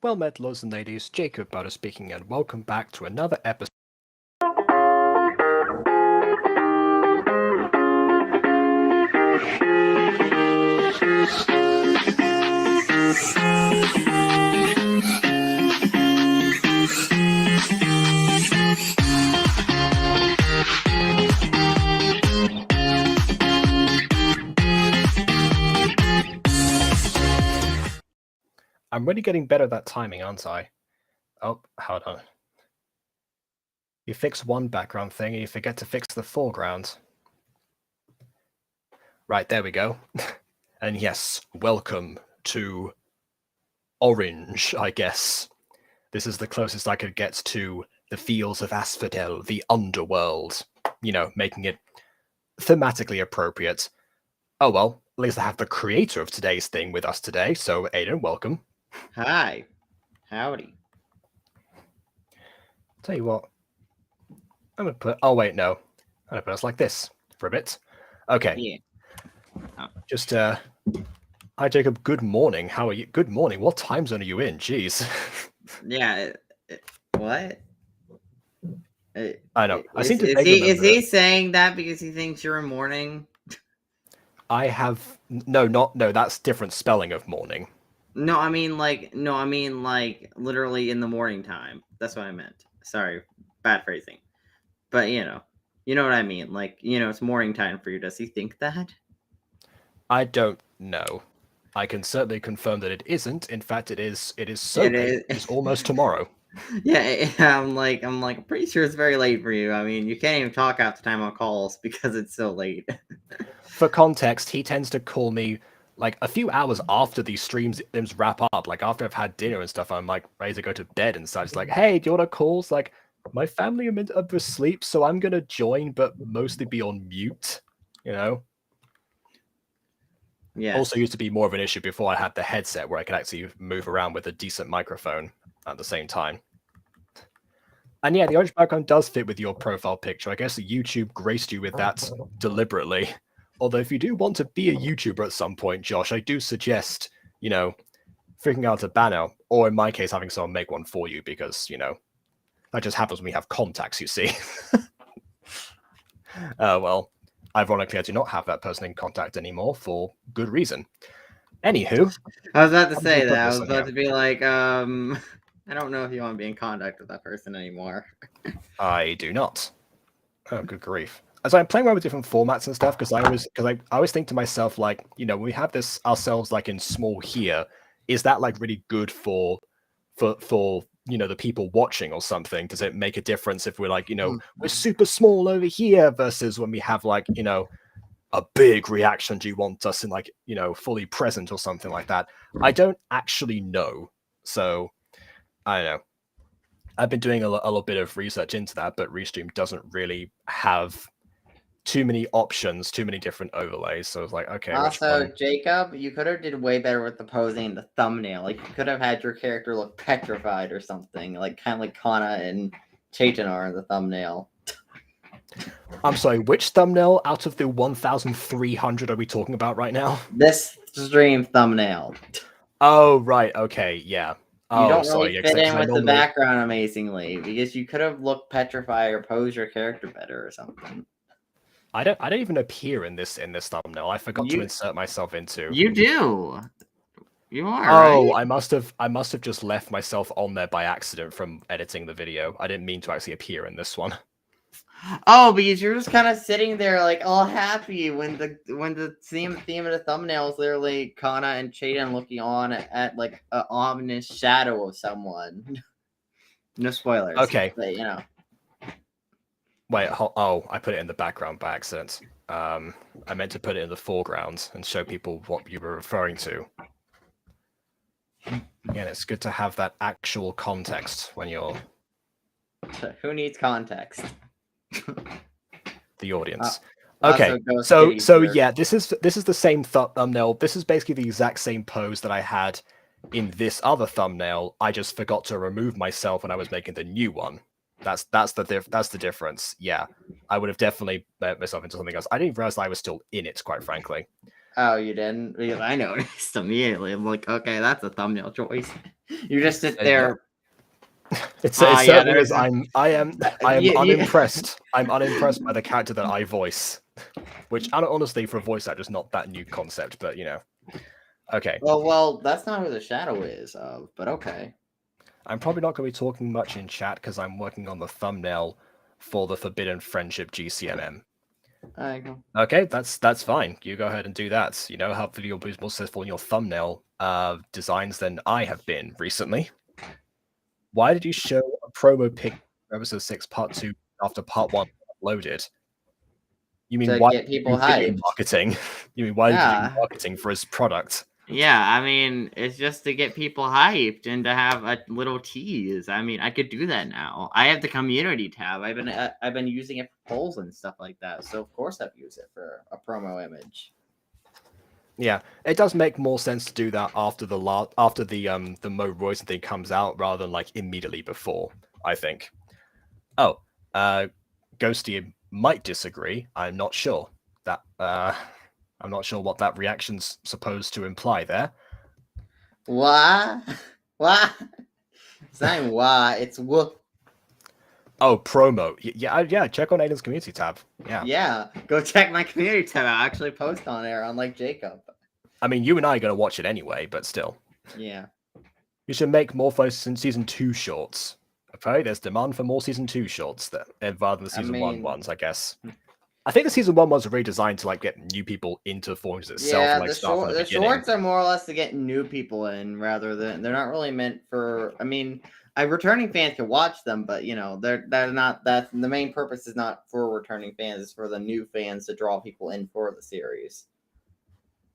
Well met, lords and ladies. Jacob Butter speaking, and welcome back to another episode. I'm really getting better at that timing, aren't I? Oh, hold on. You fix one background thing and you forget to fix the foreground. Right, there we go. And yes, welcome to Orange, I guess. This is the closest I could get to the fields of Asphodel, the Underworld. You know, making it thematically appropriate. Oh well, at least I have the creator of today's thing with us today, so Aiden, welcome. Hi. Howdy. Tell you what, I'm gonna put. Oh wait, no, I'm gonna put us like this for a bit. Okay. Yeah. Oh. Just Hi Jacob. Good morning. How are you? Good morning. What time zone are you in? Jeez. Yeah. What? I know. I Is seem to. is he saying that because he thinks you're in morning? I have no. That's different spelling of morning. No, I mean like literally in the morning time. That's what I meant. Sorry, bad phrasing. But you know what I mean. Like it's morning time for you. Does he think that? I don't know. I can certainly confirm that it isn't. In fact, it is. It is so late. It's almost tomorrow. Yeah, I'm pretty sure it's very late for you. I mean, you can't even talk half the time on calls because it's so late. For context, he tends to call me like a few hours after these streams wrap up, like after I've had dinner and stuff. I'm like ready to go to bed and such. Like, hey, do you want to call? It's like my family are up for sleep, so I'm gonna join, but mostly be on mute. You know. Yeah. Also used to be more of an issue before I had the headset where I could actually move around with a decent microphone at the same time. And yeah, the orange background does fit with your profile picture. I guess YouTube graced you with that deliberately. Although if you do want to be a YouTuber at some point, Josh, I do suggest, freaking out a banner, or in my case, having someone make one for you, because, that just happens when we have contacts, you see. Well, ironically, I do not have that person in contact anymore for good reason. Anywho. I was about to say that. I was about to be like, I don't know if you want to be in contact with that person anymore. I do not. Oh, good grief. As I'm playing around with different formats and stuff, because I always think to myself, like, when we have this ourselves like in small here, is that like really good for the people watching or something? Does it make a difference if we're like, we're super small over here versus when we have like, a big reaction? Do you want us in like, fully present or something like that? I don't actually know. So I don't know. I've been doing a little bit of research into that, but Restream doesn't really have too many options, too many different overlays. So it's like, okay. Also, Jacob, you could have did way better with the posing in the thumbnail. Like, you could have had your character look petrified or something, like kind of like Kana and Chaitan are in the thumbnail. I'm sorry, which thumbnail out of the 1,300 are we talking about right now? This stream thumbnail. Oh, right. Okay, yeah. You don't really fit in with the background amazingly, because you could have looked petrified or posed your character better or something. I don't even appear in this thumbnail. I forgot to insert myself into. You do. You are. Oh, right? I must have just left myself on there by accident from editing the video. I didn't mean to actually appear in this one. Oh, because you're just kind of sitting there like all happy when the theme of the thumbnail is literally Kana and Chaitan looking on at like an ominous shadow of someone. No spoilers. Okay. But, Wait, oh, I put it in the background by accident. I meant to put it in the foreground and show people what you were referring to. Again, it's good to have that actual context when you're... Who needs context? The audience. Okay, so yeah, this is the same thumbnail. This is basically the exact same pose that I had in this other thumbnail. I just forgot to remove myself when I was making the new one. That's the difference. Yeah, I would have definitely let myself into something else. I didn't realize I was still in it, quite frankly. Oh, you didn't? Because I noticed immediately. I'm like, okay, that's a thumbnail choice. You just sit Yeah. there. It Ah, yeah, certainly is. there's- I am Yeah. unimpressed. I'm unimpressed by the character that I voice, which honestly for a voice actor is not that new concept, but you know. Okay, Well, that's not who the shadow is of, but okay. I'm probably not going to be talking much in chat because I'm working on the thumbnail for the Forbidden Friendship GCMM. There you go. Okay, that's fine. You go ahead and do that. You know, hopefully you'll be more successful in your thumbnail designs than I have been recently. Why did you show a promo pic of episode 6 part 2 after part 1 uploaded? You mean To why get did you people do video hyped. marketing? You mean why did you do Yeah. marketing for his product? Yeah, I mean, it's just to get people hyped and to have a little tease. I mean, I could do that now. I have the community tab. I've been using it for polls and stuff like that. So of course I've used it for a promo image. Yeah, it does make more sense to do that after the Mo Royce thing comes out rather than like immediately before, I think. Oh, Ghosty might disagree. I'm not sure. I'm not sure what that reaction's supposed to imply there. What? What? It's not even why, it's whoop. Oh, promo. Yeah. Check on Aiden's community tab. Yeah. Yeah, go check my community tab. I actually post on there, unlike Jacob. I mean, you and I are going to watch it anyway, but still. Yeah. You should make more focus in season 2 shorts. Okay, there's demand for more season 2 shorts rather than the season 1 ones, I guess. I think the season 1 ones are really designed to like get new people into Forms itself. Yeah, and, like, start from the beginning. shorts are more or less to get new people in rather than they're not really meant for. I mean, returning fans can watch them, but you know they're not. That's the main purpose is not for returning fans; it's for the new fans to draw people in for the series.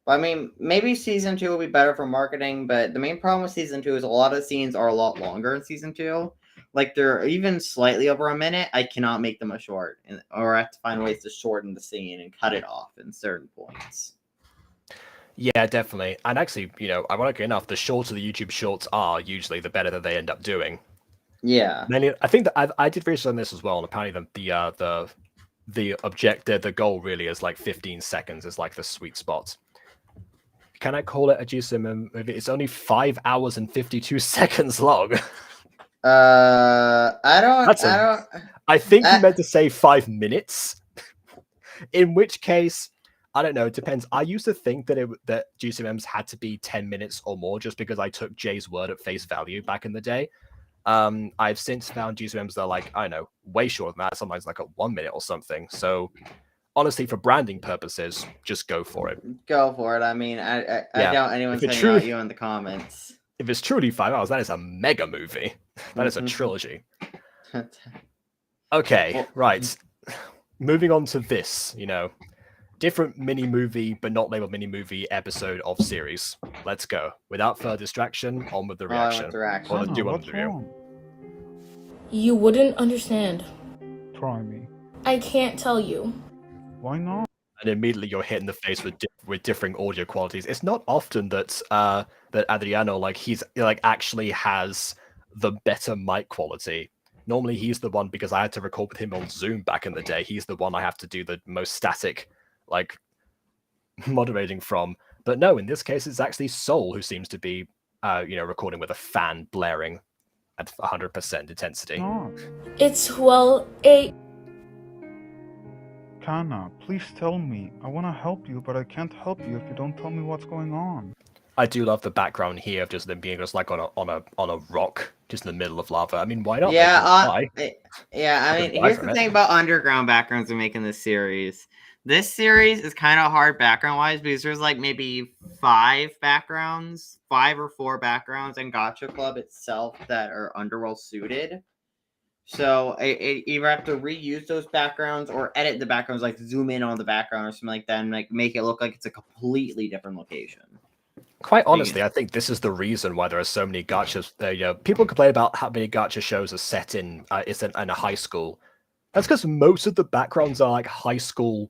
But, I mean, maybe season 2 will be better for marketing, but the main problem with season 2 is a lot of scenes are a lot longer in season 2. Like they're even slightly over a minute. I cannot make them a short, or I have to find ways to shorten the scene and cut it off in certain points. Yeah, definitely. And actually, you know, ironically enough, the shorter the YouTube shorts are, usually the better that they end up doing. Yeah. I think that I did research on this as well, and apparently the goal really is like 15 seconds is like the sweet spot. Can I call it a GCM movie? It's only 5 hours and 52 seconds long. I think you meant to say 5 minutes. In which case, I don't know. It depends. I used to think that GCMs had to be 10 minutes or more, just because I took Jay's word at face value back in the day. I've since found GCMs that are like, I don't know, way shorter than that. Sometimes like at 1 minute or something. So honestly, for branding purposes, just go for it. Go for it. I mean, I doubt anyone's hanging out you in the comments. If it's truly 5 hours, that is a mega movie. That is a trilogy. Okay, right. Moving on to this, you know, different mini movie, but not labeled mini movie episode of series. Let's go. Without further distraction, on with the reaction. Or the do on the review. You wouldn't understand. Try me. I can't tell you. Why not? And immediately you're hit in the face with differing audio qualities. It's not often that that Adriano he's actually has the better mic quality. Normally he's the one, because I had to record with him on Zoom back in the day. He's the one I have to do the most static moderating from. But no, in this case it's actually Soul who seems to be recording with a fan blaring at 100% intensity. No. It's a Kana, please tell me. I want to help you, but I can't help you if you don't tell me what's going on. I do love the background here of just them being just like on a rock, just in the middle of lava. I mean, why not? Yeah, I mean, here's the thing about underground backgrounds we're making this series. This series is kind of hard background-wise because there's maybe 5 or 4 backgrounds in Gacha Club itself that are Underworld suited. So it either have to reuse those backgrounds or edit the backgrounds, zoom in on the background or something like that, and make it look like it's a completely different location. Quite honestly, I think this is the reason why there are so many gachas. People complain about how many gacha shows are set in a high school. That's because most of the backgrounds are high school.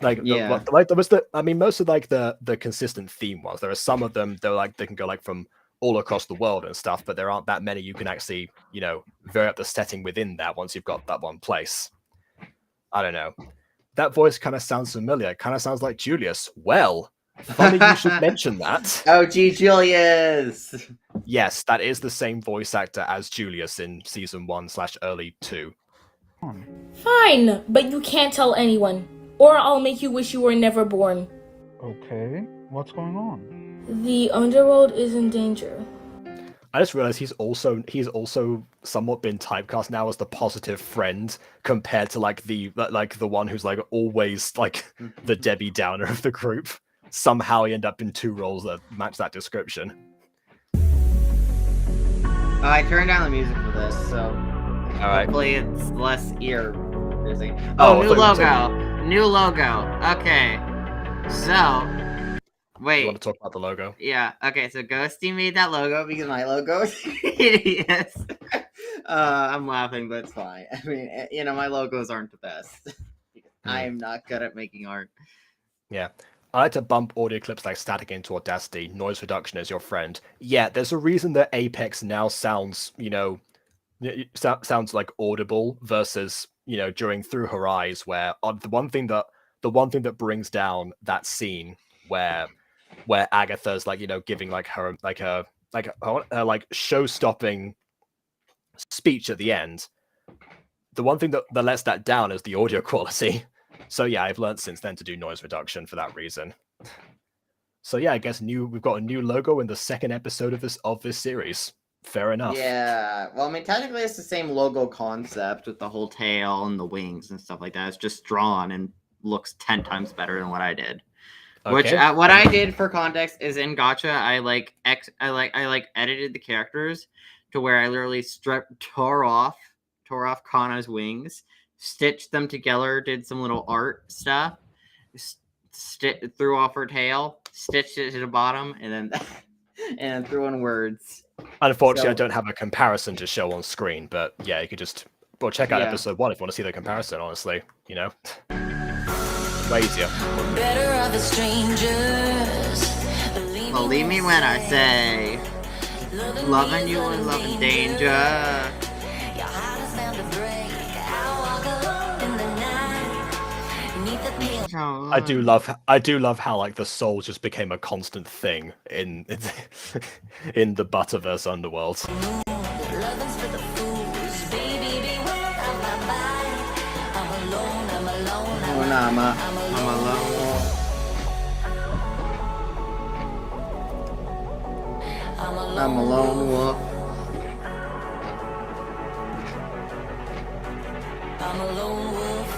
Most of the consistent theme ones. There are some of them they can go from all across the world and stuff, but there aren't that many you can actually vary up the setting within that once you've got that one place. I don't know. That voice kind of sounds familiar. It kind of sounds like Julius. Well, Funny you should mention that. OG Julius. Yes, that is the same voice actor as Julius in season 1/early 2. Fine, but you can't tell anyone, or I'll make you wish you were never born. Okay, what's going on? The Underworld is in danger. I just realized he's also somewhat been typecast now as the positive friend compared to like the one who's like always like the Debbie Downer of the group. Somehow he ended up in 2 roles that match that description. I turned down the music for this, so Alright. hopefully it's less ear busy. Oh, New logo. New logo. Okay. So wait. You want to talk about the logo? Yeah, okay, so Ghosty made that logo because my logo is hideous. I'm laughing, but it's fine. I mean, you know, my logos aren't the best. I'm not good at making art. Yeah. I like to bump audio clips like static into Audacity. Noise reduction is your friend. Yeah, there's a reason that Apex now sounds, sounds like audible versus, during Through Her Eyes, where the one thing that brings down that scene where Agatha's like, giving like her show-stopping speech at the end. The one thing that lets that down is the audio quality. So yeah, I've learned since then to do noise reduction for that reason. So yeah, I guess we've got a new logo in the 2nd episode of this series. Fair enough. Yeah, well, I mean, technically it's the same logo concept with the whole tail and the wings and stuff like that. It's just drawn and looks 10 times better than what I did. Okay. Which what I did for context is in Gacha, I edited the characters to where I literally tore off Kana's wings, stitched them together, did some little art stuff, threw off her tail, stitched it to the bottom, and then threw in words. Unfortunately, I don't have a comparison to show on screen, but yeah, you could just check out episode 1 if you want to see the comparison. Honestly, way easier. Believe me when I say, loving you and loving danger. I do love how like the soul just became a constant thing in in the Butterverse Underworld. I'm alone. I'm a lone wolf. I'm a lone wolf.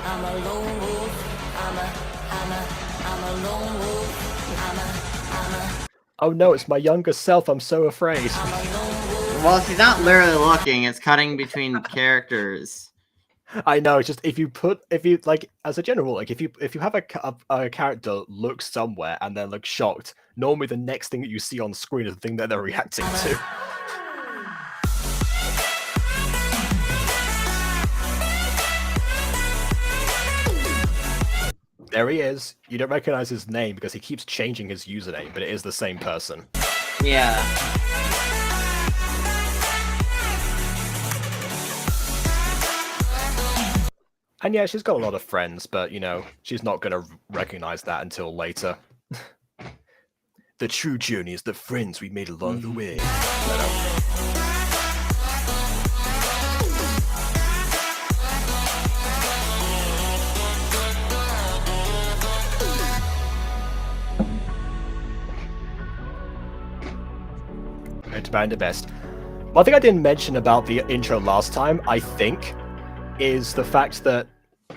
I'm a lone wolf. I'm a lone wolf. Oh no, it's my younger self. I'm so afraid. Well, she's not literally looking. It's cutting between characters. I know. It's just if you like as a general, like if you have a character look somewhere and then look shocked, normally the next thing that you see on screen is the thing that they're reacting to. There he is. You don't recognize his name because he keeps changing his username, but it is the same person. Yeah. And yeah, she's got a lot of friends, but she's not going to recognize that until later. The true journey is the friends we made along the way. To find the best. One thing I didn't mention about the intro last time, I think, is the fact that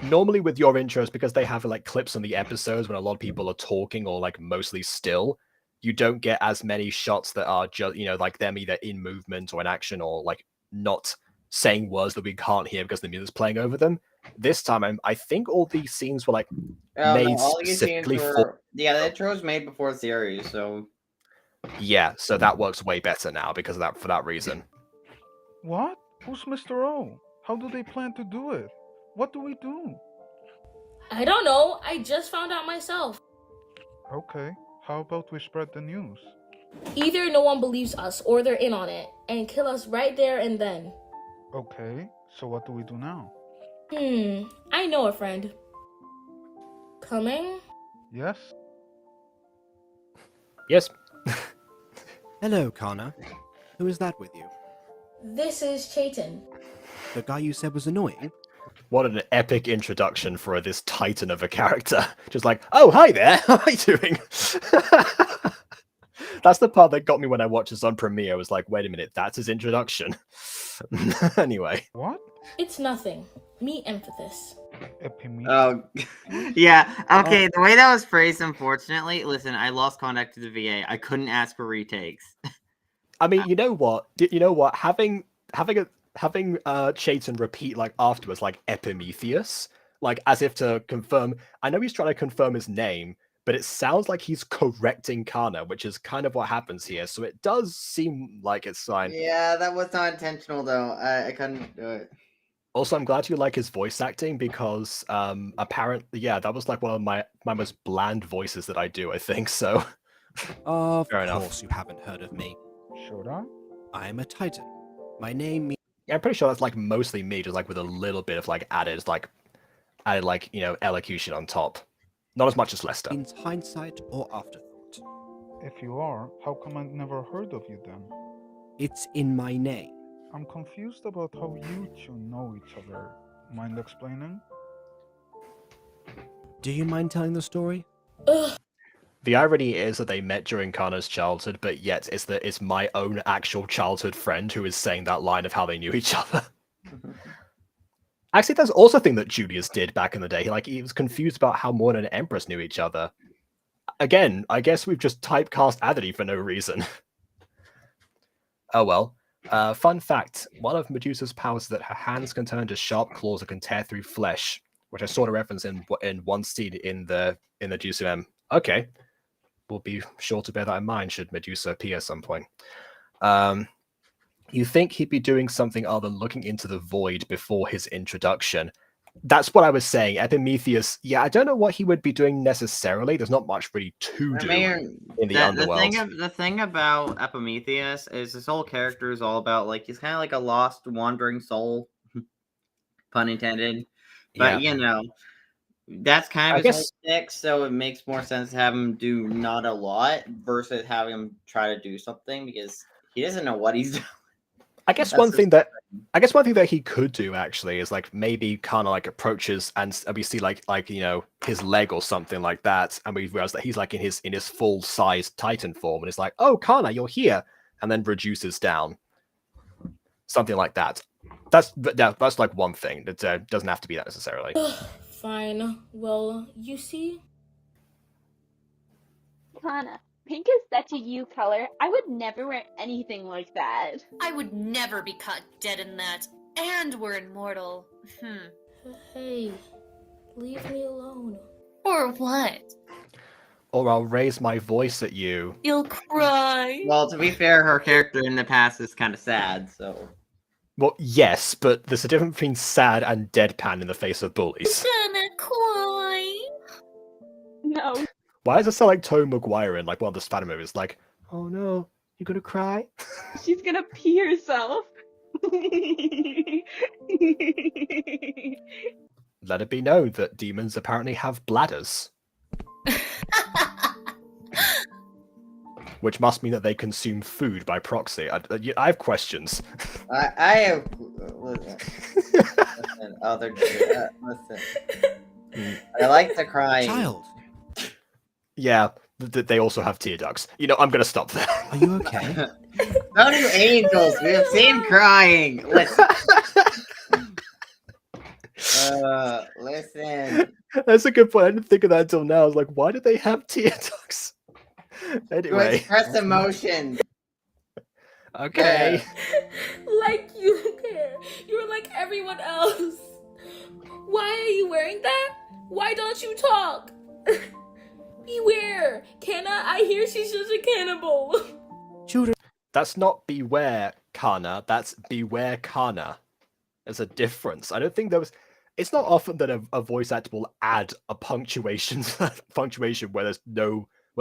normally with your intros, because they have like clips on the episodes when a lot of people are talking or like mostly still, you don't get as many shots that are just like them either in movement or in action or like not saying words that we can't hear because the music's playing over them. This time, I think all these scenes were like made specifically for. Yeah, the intro was made before the series, so. Yeah, so that works way better now because of that, for that reason. What? Who's Mr. O? How do they plan to do it? What do we do? I don't know. I just found out myself. Okay, how about we spread the news? Either no one believes us or they're in on it and kill us right there and then. Okay, so what do we do now? I know a friend. Coming? Yes? Yes. Hello, Kana. Who is that with you? This is Chaitin. The guy you said was annoying? What an epic introduction for this titan of a character. Just like, oh, hi there. How are you doing? That's the part that got me when I watched this on Premiere. I was like, wait a minute, that's his introduction. Anyway. What? It's nothing. Meet Emphasis. Epimete? Oh, yeah. Okay, the way that was phrased, unfortunately, listen, I lost contact to the VA. I couldn't ask for retakes. I mean, you know what? You know what? Having Chayton repeat like afterwards, like Epimetheus, like as if to confirm. I know he's trying to confirm his name, but it sounds like he's correcting Kana, which is kind of what happens here. So it does seem like it's fine. Yeah, that was not intentional, though. I couldn't do it. Also, I'm glad you like his voice acting because apparently, yeah, that was like one of my most bland voices that I do, I think. So Of Fair enough. course you haven't heard of me. Should I? I am a titan. My name means yeah, I'm pretty sure that's like mostly me, just like with a little bit of like added like elocution on top. Not as much as Lester. hindsight or afterthought. If you are, how come I never heard of you then? It's in my name. I'm confused about how you two know each other. Mind explaining? Do you mind telling the story? Ugh. The irony is that they met during Kana's childhood, but yet it's my own actual childhood friend who is saying that line of how they knew each other. Actually, there's also a thing that Julius did back in the day. He was confused about how Morn and Empress knew each other. Again, I guess we've just typecast Adity for no reason. Oh well. Fun fact, one of Medusa's powers is that her hands can turn into sharp claws that can tear through flesh, which I saw a reference in one scene in the GCM. Okay. We'll be sure to bear that in mind should Medusa appear at some point. You think he'd be doing something other than looking into the void before his introduction. That's what I was saying. Epimetheus, yeah, I don't know what he would be doing necessarily. There's not much really to do in the Underworld. The thing about Epimetheus is his whole character is all about, like, he's kind of like a lost, wandering soul. Pun intended. But, that's kind of his whole stick, so it makes more sense to have him do not a lot versus having him try to do something because he doesn't know what he's doing. I guess one thing that he could do actually is like maybe kind of like approaches and we see like his leg or something like that, and we realize that he's like in his full size Titan form, and it's like, oh Kana, you're here, and then reduces down, something like that. That's like one thing that doesn't have to be that necessarily. Fine. Well, you see. Kana, pink is such a you color. I would never wear anything like that. I would never be caught dead in that. And we're immortal. Hey, leave me alone. Or what? Or I'll raise my voice at you. You'll cry. Well, to be fair, her character in the past is kind of sad, so. Well, yes, but there's a difference between sad and deadpan in the face of bullies. Gonna cry. No. Why does it sound like Tobey Maguire in like one of the Spider movies? Like, oh no, you're gonna cry? She's gonna pee herself. Let it be known that demons apparently have bladders. Which must mean that they consume food by proxy. I have questions. I have. Listen. Oh, they're listen. I like to cry. Child, Yeah, they also have tear ducts. I'm gonna stop there. are you okay? Don't do angels. We have seen crying. Listen. Listen. That's a good point. I didn't think of that until now. I was like, why do they have tear ducts? To Anyway. express emotion. Okay. Like you care. You're like everyone else. Why are you wearing that? Why don't you talk? Beware! Kana, I hear she's just a cannibal. Children, That's not beware, Kana. That's beware, Kana. There's a difference. I don't think there was. It's not often that a voice actor will add a punctuation where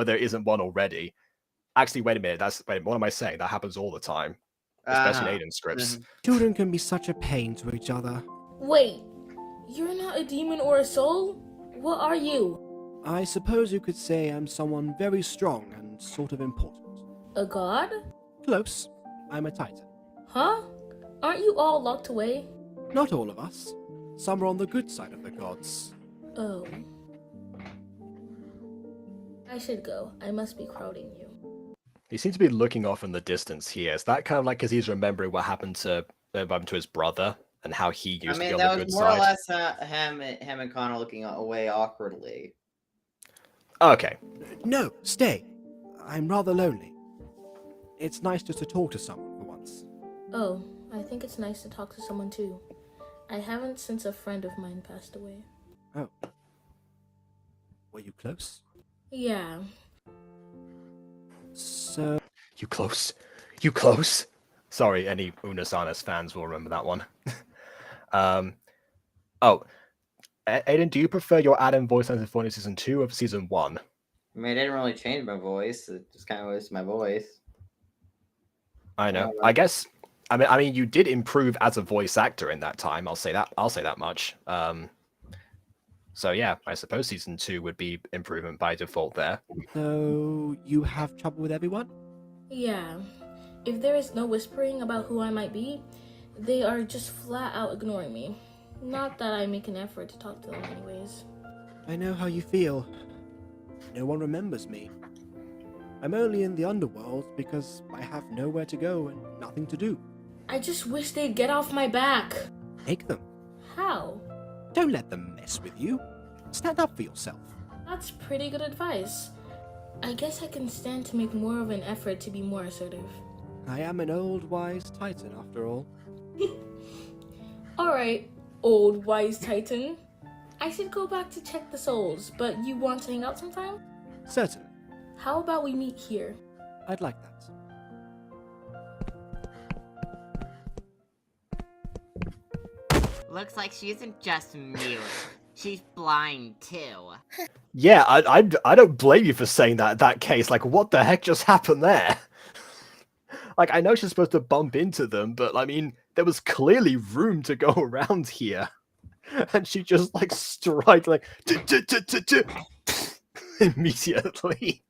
there isn't one already. Actually, wait a minute. What am I saying? That happens all the time, especially in Aiden scripts. children can be such a pain to each other. Wait, you're not a demon or a soul? What are you? I suppose you could say I'm someone very strong and sort of important. A god? Close. I'm a titan. Huh? Aren't you all locked away? Not all of us. Some are on the good side of the gods. Oh. I should go. I must be crowding you. He seems to be looking off in the distance here. Is that kind of like because he's remembering what happened to his brother and how he used to be on that the was good more or side? less him and Connor looking away awkwardly. Okay. No, stay. I'm rather lonely. It's nice just to talk to someone for once. Oh, I think it's nice to talk to someone too. I haven't since a friend of mine passed away. Oh. Were you close? Yeah. So... You close? You close? Sorry, any Unasanas fans will remember that one. Oh, Aiden, do you prefer your Adam voice line in season 2 or season 1? I mean, I didn't really change my voice. It just kind of was my voice. I know. I guess. I mean, you did improve as a voice actor in that time. I'll say that. I'll say that much. So yeah, I suppose season 2 would be improvement by default there. So, you have trouble with everyone? Yeah. If there is no whispering about who I might be, they are just flat out ignoring me. Not that I make an effort to talk to them anyways. I know how you feel. No one remembers me. I'm only in the Underworld because I have nowhere to go and nothing to do. I just wish they'd get off my back. Take them. How? Don't let them mess with you. Stand up for yourself. That's pretty good advice. I guess I can stand to make more of an effort to be more assertive. I am an old wise titan after all. Alright, old wise titan. I should go back to check the souls, but you want to hang out sometime? Certainly. How about we meet here? I'd like that. Looks like she isn't just mute. She's blind too. Yeah, I don't blame you for saying that. That case, like, what the heck just happened there? Like, I know she's supposed to bump into them, but I mean, there was clearly room to go around here, and she just like striked like immediately.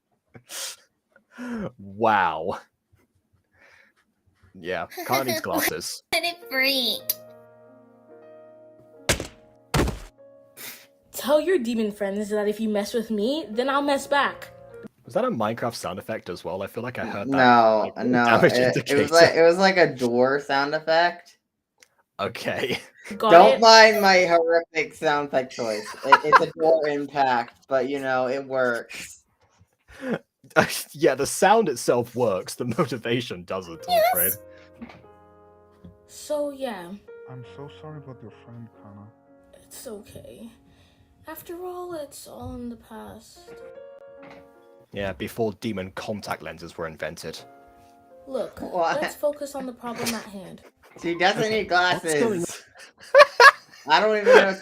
Wow. Yeah, Kana needs glasses. Let it freak. Tell your demon friends that if you mess with me, then I'll mess back. Was that a Minecraft sound effect as well? I feel like I heard that. No, like, no. damage It was like a door sound effect. Okay. Got Don't it? mind my horrific sound effect choice. It's a door impact, but you know it works. Yeah, the sound itself works. The motivation doesn't, I'm afraid. So yeah, I'm so sorry about your friend, Kana. it's okay. After all, it's all in the past. Yeah, before demon contact lenses were invented. Look, What? let's focus on the problem at hand. She doesn't need What's going glasses. I don't even know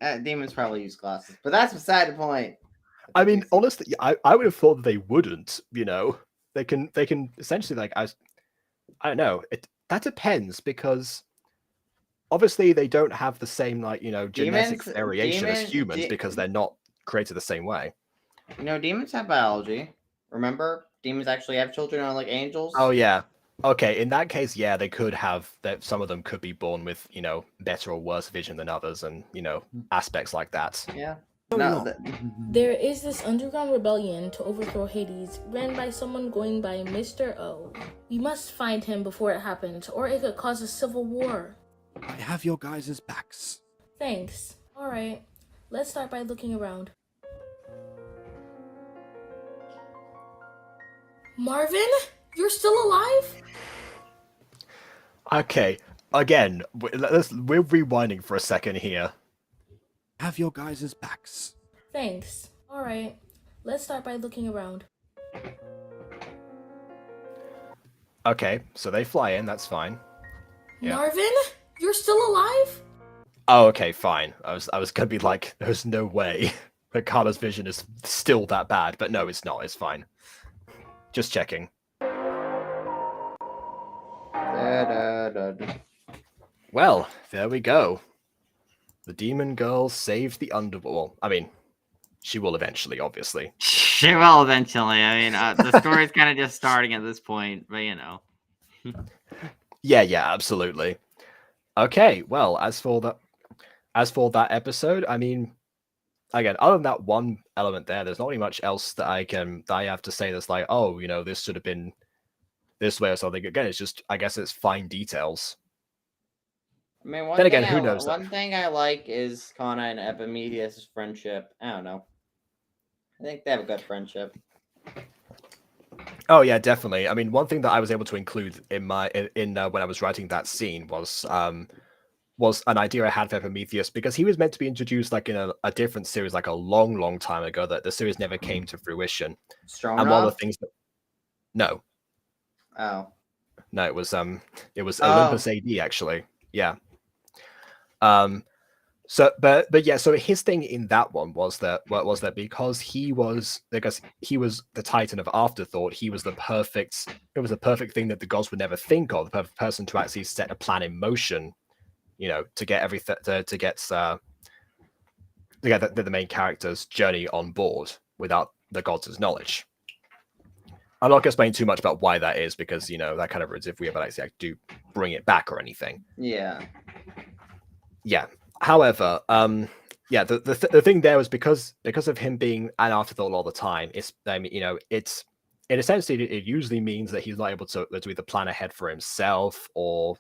if demons probably use glasses, but that's beside the point. I mean, honestly, I would have thought that they wouldn't. You know, they can essentially like I don't know. That depends because obviously they don't have the same like genetic variation as humans because they're not created the same way. You know, demons have biology. Remember, demons actually have children, unlike angels. Oh yeah. Okay, in that case, yeah, they could have that. Some of them could be born with better or worse vision than others, and aspects like that. Yeah. No. There is this underground rebellion to overthrow Hades, ran by someone going by Mr. O. We must find him before it happens, or it could cause a civil war. I have your guys' backs. Thanks. Alright, let's start by looking around. Marvin? You're still alive? Okay, again, we're rewinding for a second here. Have your guys' backs. Thanks. Alright, let's start by looking around. Okay, so they fly in. That's fine. Yeah. Marvin? You're still alive? Oh, okay, fine. I was gonna be like, there's no way that Kana's vision is still that bad, but no, it's not. It's fine. Just checking. Well, there we go. The demon girls saved the Underworld. I mean, She will eventually, obviously. She will eventually. I mean, the story's kind of just starting at this point, but you know. Yeah, absolutely. Okay, well, as for that episode, I mean, again, other than that one element there's not really much else that I have to say that's like, oh, this should have been this way or something. Again, it's just, I guess it's fine details. I mean, Then again, who knows? one thing I like is Kana and Epimetheus' friendship. I don't know. I think they have a good friendship. Oh yeah, definitely. I mean, one thing that I was able to include in when I was writing that scene was an idea I had for Epimetheus, because he was meant to be introduced like in a different series like a long time ago, that the series never came to fruition. Strong And one of Rock? the things that no, Oh. it was Oh. Olympus AD actually. Yeah. So but yeah, so his thing in that one was that because he was the Titan of Afterthought, it was the perfect thing that the gods would never think of, the perfect person to actually set a plan in motion, to get everything to get the main character's journey on board without the gods' knowledge. I'm not going to explain too much about why that is, because that kind of ruins if we ever actually do bring it back or anything. Yeah. Yeah. However, the thing there was because of him being an afterthought all the time. It usually means that he's not able to either plan ahead for himself, or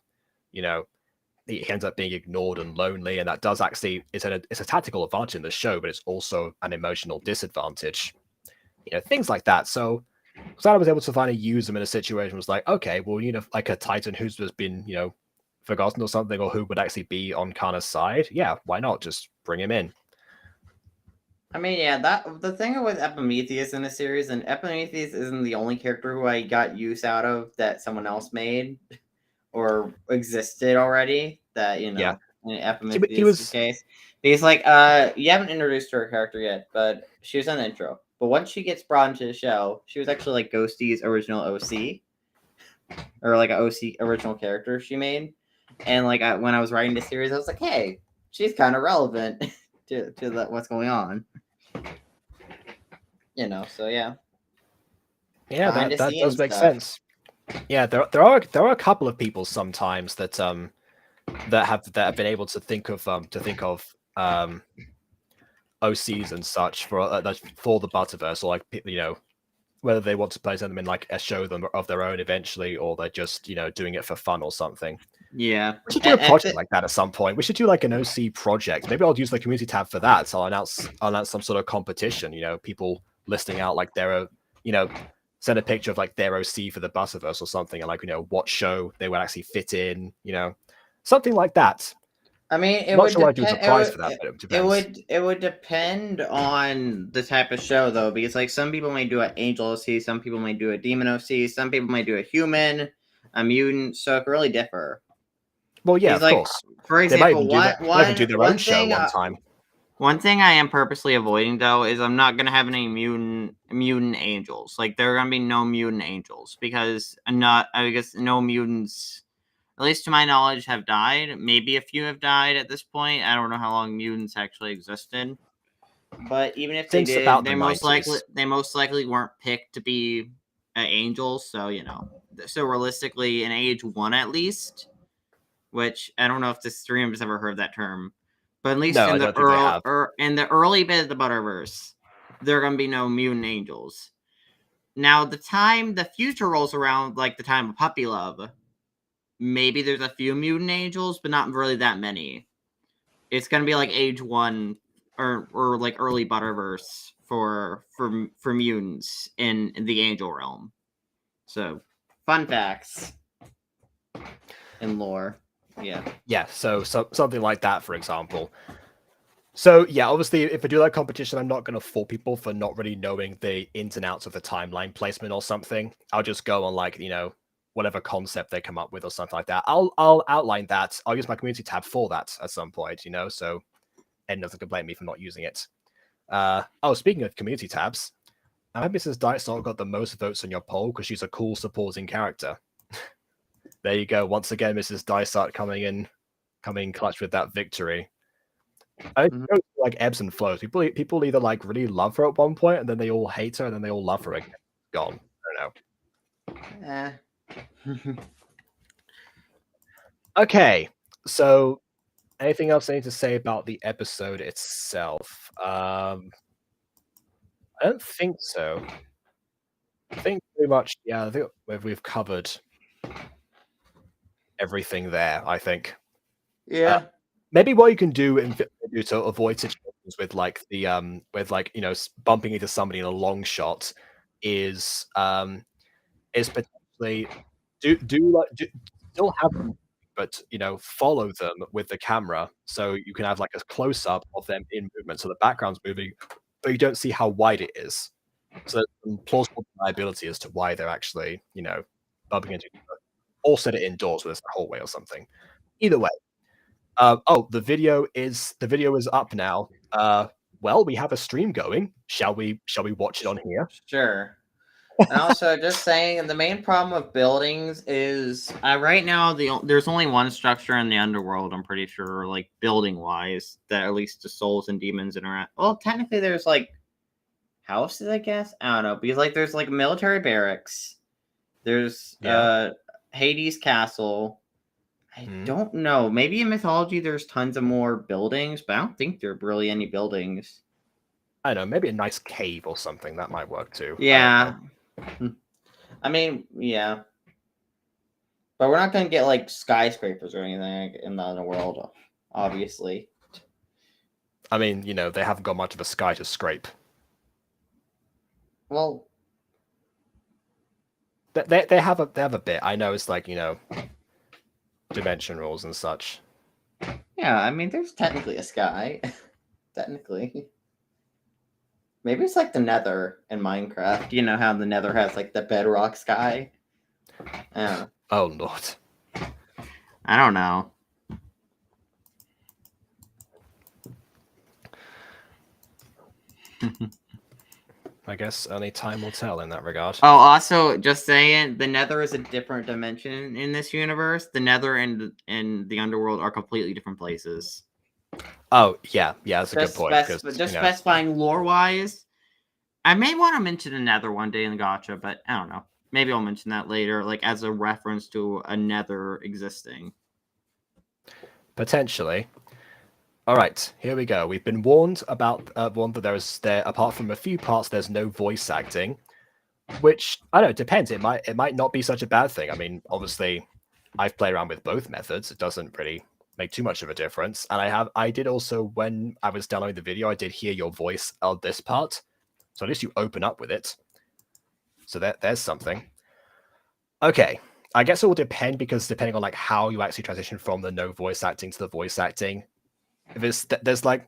he ends up being ignored and lonely, and that does actually it's a tactical advantage in the show, but it's also an emotional disadvantage. Things like that. So I was able to finally use him in a situation. Was like, okay, well, like a Titan who's just been forgotten or something, or who would actually be on Kana's side. Yeah, why not just bring him in? I mean, yeah, the thing with Epimetheus in the series, and Epimetheus isn't the only character who I got use out of that someone else made or existed already. That Yeah. in Epimetheus' case, because you haven't introduced her character yet, but she was on the intro. But once she gets brought into the show, she was actually like Ghosty's original OC, or like an OC original character she made. And when I was writing the series, I was like, hey, she's kind of relevant to what's going on. So yeah. Yeah, that does make sense. Yeah, there are a couple of people sometimes that have been able to think of OCs and such for the Butterverse, or whether they want to place them in like a show of their own eventually, or they're just doing it for fun or something. Yeah, we should do a project like that at some point. We should do like an OC project. Maybe I'll use the community tab for that. So I'll announce some sort of competition. People listing out like their send a picture of like their OC for the Butterverse or something, and what show they would actually fit in. Something like that. I mean, I'm not sure I'd do a prize for that, but it depends. It would depend on the type of show, though, because some people might do an angel OC, some people might do a demon OC, some people might do a human, a mutant. So it could really differ. Well, yeah, of course. For example, they might do their own show one time. One thing I am purposely avoiding, though, is I'm not gonna have any mutant angels. Like, there are gonna be no mutant angels, because I guess no mutants, at least to my knowledge, have died. Maybe a few have died at this point. I don't know how long mutants actually existed. But even if they did, they most likely weren't picked to be angels. So so realistically, in age 1 at least, which I don't know if the stream has ever heard that term, but at least in the early bit of the Butterverse, there are gonna be no mutant angels. Now, the time the future rolls around, like the time of Puppy Love, maybe there's a few mutant angels, but not really that many. It's gonna be like age 1 or like early Butterverse for mutants in the angel realm. So, fun facts and lore. Yeah. So something like that, for example. So yeah, obviously, if I do that competition, I'm not going to fault people for not really knowing the ins and outs of the timeline placement or something. I'll just go on whatever concept they come up with or something like that. I'll outline that. I'll use my community tab for that at some point, so Ed doesn't complain me for not using it. Speaking of community tabs, I hope Mrs. Dysart got the most votes on your poll because she's a cool supporting character. There you go. Once again, Mrs. Dysart coming in clutch with that victory. I think it goes through, like ebbs and flows. People either like really love her at one point, and then they all hate her, and then they all love her again. Gone. I don't know. Okay, so anything else I need to say about the episode itself? I don't think so. I think pretty much, yeah. I think we've covered everything there. I think. Yeah. Maybe what you can do to avoid situations with like the bumping into somebody in a long shot is potentially still have them, but follow them with the camera so you can have like a close up of them in movement, so the background's moving, but you don't see how wide it is. So there's some plausible deniability as to why they're actually bumping into each other. Or set it indoors with a hallway or something. Either way. The video is up now. Well, we have a stream going. Shall we watch it on here? Sure. And also, just saying, the main problem with buildings is right now there's only one structure in the underworld. I'm pretty sure, like building wise, that at least the souls and demons interact. Well, technically, there's like houses, I guess. I don't know, because like there's like military barracks. There's Hades Castle. I don't know. Maybe in mythology there's tons of more buildings, but I don't think there are really any buildings. I don't know. Maybe a nice cave or something that might work too. Yeah. I mean, yeah. But we're not going to get like skyscrapers or anything in the underworld, obviously. I mean, they haven't got much of a sky to scrape. Well, they have a bit. I know it's like dimension rules and such. Yeah, I mean, there's technically a sky. Technically. Maybe it's like the Nether in Minecraft. You know how the Nether has like the bedrock sky? Oh, Lord. I don't know. I guess only time will tell in that regard. Oh, also, just saying, the Nether is a different dimension in this universe. The Nether and the Underworld are completely different places. Oh, yeah, that's a good point. Specifying lore-wise, I may want to mention the Nether one day in the Gacha, but I don't know. Maybe I'll mention that later, like as a reference to a Nether existing. Potentially. All right, here we go. We've been warned about that apart from a few parts, there's no voice acting, which I don't know. It depends. It might not be such a bad thing. I mean, obviously, I've played around with both methods. It doesn't really make too much of a difference. And I did also, when I was downloading the video, I did hear your voice on this part. So at least you open up with it. So there's something. Okay. I guess it will depend, because depending on like how you actually transition from the no voice acting to the voice acting, if there's like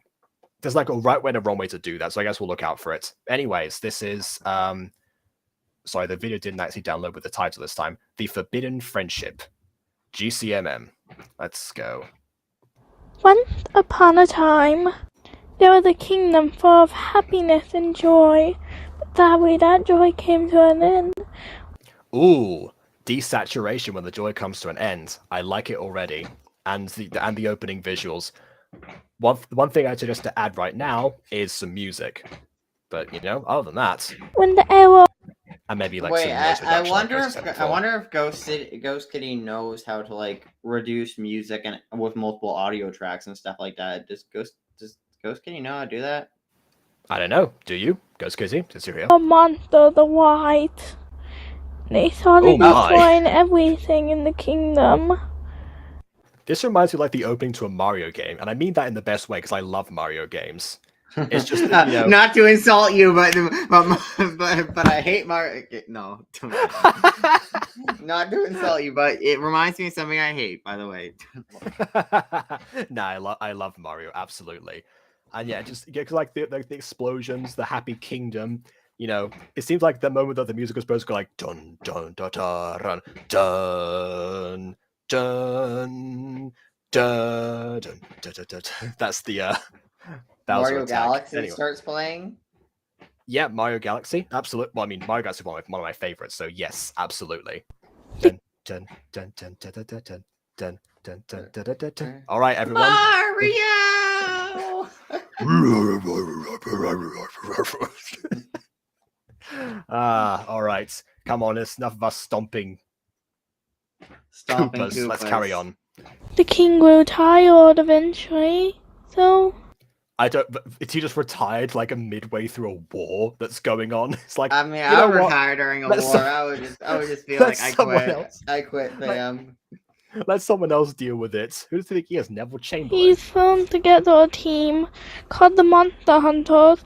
a right way and a wrong way to do that. So I guess we'll look out for it. Anyways, this is sorry, the video didn't actually download with the title this time. The Forbidden Friendship. GCMM. Let's go. Once upon a time, there was a kingdom full of happiness and joy, but sadly that joy came to an end. Ooh, desaturation when the joy comes to an end. I like it already. And the opening visuals. One thing I suggest to add right now is some music. But other than that, when the arrow and maybe like wait, I wonder like if Ghost Kitty knows how to like reduce music and with multiple audio tracks and stuff like that. Does Ghost Kitty know how to do that? I don't know. Do you, Ghost Kitty? Since you're here. a monster, the white. They started destroying everything in the kingdom. This reminds me of like the opening to a Mario game, and I mean that in the best way because I love Mario games. It's just not to insult you, but I hate Mario. No, not to insult you, but it reminds me of something I hate. By the way, nah, I love Mario absolutely, and yeah, just like the explosions, the happy kingdom. It seems like the moment that the music was supposed to go like dun dun dun dun dun. Dun, dun, dun, dun, dun, dun, dun. That's the Mario Galaxy starts playing. Yeah, Mario Galaxy, absolutely. Well, I mean, Mario Galaxy is one of my favorites, so yes, absolutely. Dun, dun, dun, dun, dun, dun, dun, dun, dun, dun, dun, dun, dun. All right, everyone. Mario. All right. Come on, it's enough of us stomping Stomping Koopas. Let's carry Koopas. on. The king grew tired eventually, so I don't. But is he just retired like a midway through a war that's going on? It's like I mean, you I know would what? retire during a Let war. some- I would just be let like, I someone quit. else. I quit, Let- fam. Let someone else deal with it. Who does he think he is? Neville Chamberlain. he's formed together a team called the Monster Hunters.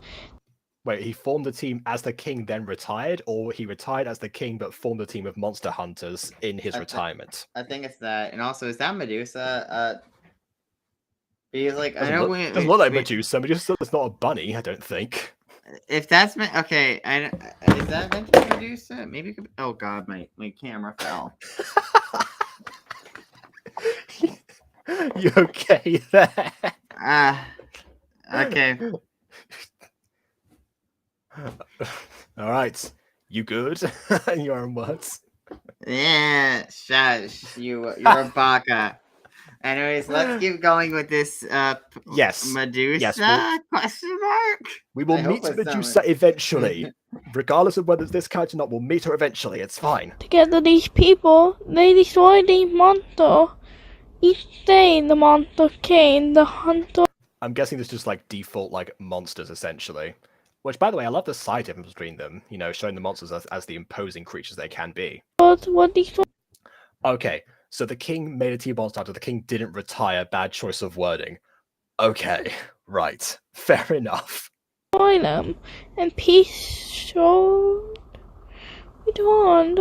Wait, he formed the team as the king, then retired, or he retired as the king but formed a team of monster hunters in his retirement? I think it's that. And also, is that Medusa? Because like I Doesn't know look, we doesn't look like Medusa. Medusa's not a bunny, I don't think. if that's okay, is that meant to be Medusa? Maybe. It could be, oh god, my camera fell. You okay there? Okay. All right. You good? In your own words. Yeah, shush. You're a baka. Anyways, let's keep going with this. Yes. Medusa? Yes, Question mark. We will I hope meet it's Medusa not- eventually. Regardless of whether it's this character or not, we'll meet her eventually. It's fine. Together, these people, they destroy the monster. Each day, the monster king, the hunter. I'm guessing this is just like default like monsters essentially. Which, by the way, I love the side difference between them. You know, showing the monsters as the imposing creatures they can be. Were destroyed. Okay, so the king made a T-Ball starter. The king didn't retire. Bad choice of wording. Okay, right. Fair enough. Them, and peace showed returned.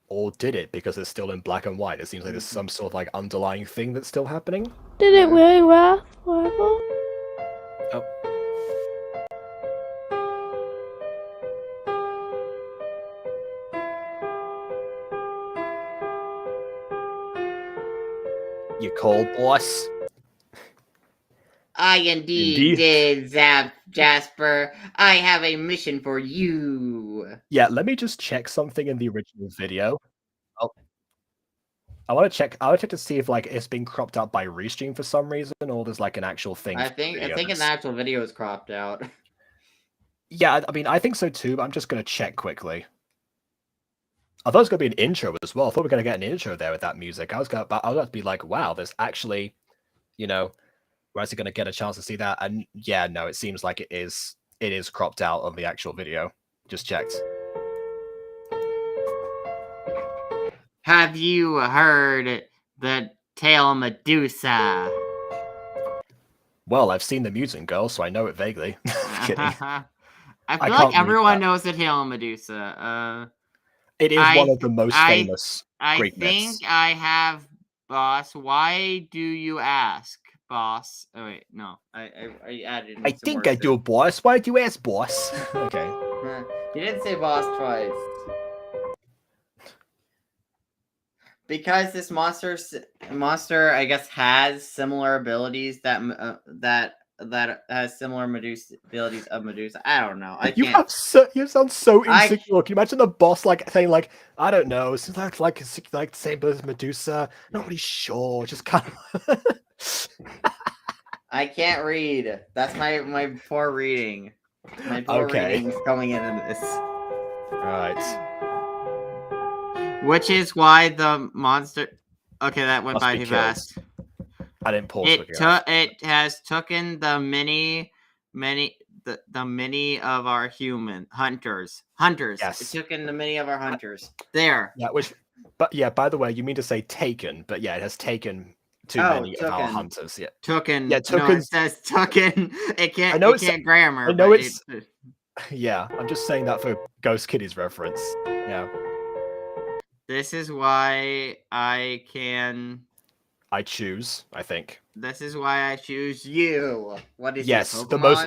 Or did it because it's still in black and white? It seems like there's some sort of like underlying thing that's still happening. Did it really last forever? Oh. You called, boss? I indeed did, Jasper. I have a mission for you. Yeah, let me just check something in the original video. Oh. I want to check to see if like it's been cropped out by Restream for some reason, or there's like an actual thing. I think an actual video is cropped out. Yeah, I mean, I think so too, but I'm just going to check quickly. I thought it was going to be an intro as well. I thought we were going to get an intro there with that music. I was going to be like, wow, there's actually, you know, we're actually going to get a chance to see that. And yeah, no, it seems like it is cropped out of the actual video. Just checked. Have you heard the tale of Medusa? Well, I've seen the Mutant Girl, so I know it vaguely. Kidding. I feel can't like believe everyone that. knows the tale of Medusa. It is one of the most famous Greek myths. I have, boss. Why do you ask, boss? Oh wait, no. I added. I think I do, boss. Why do you ask, boss? Okay. You didn't say boss twice. Because this monster, I guess, has similar abilities that has similar abilities of Medusa. I don't know. You sound so insecure. Can you imagine the boss like saying like, I don't know, it's like the same as Medusa. Not really sure. Just kind of. I can't read. That's my poor reading. My poor reading's coming into this. Right. Which is why the monster. Okay, that went by too fast. I didn't pause. It has taken the many of our human hunters. Yes. It took in the many of our hunters. There. Yeah. By the way, you mean to say taken? But yeah, it has taken too many of our hunters. Yeah. Taken. Yeah. No, it says taken. It can't. I know it can't grammar. I know it's. Yeah, I'm just saying that for Ghost Kitty's reference. Yeah. This is why I choose, I think. This is why I choose you. What is yes,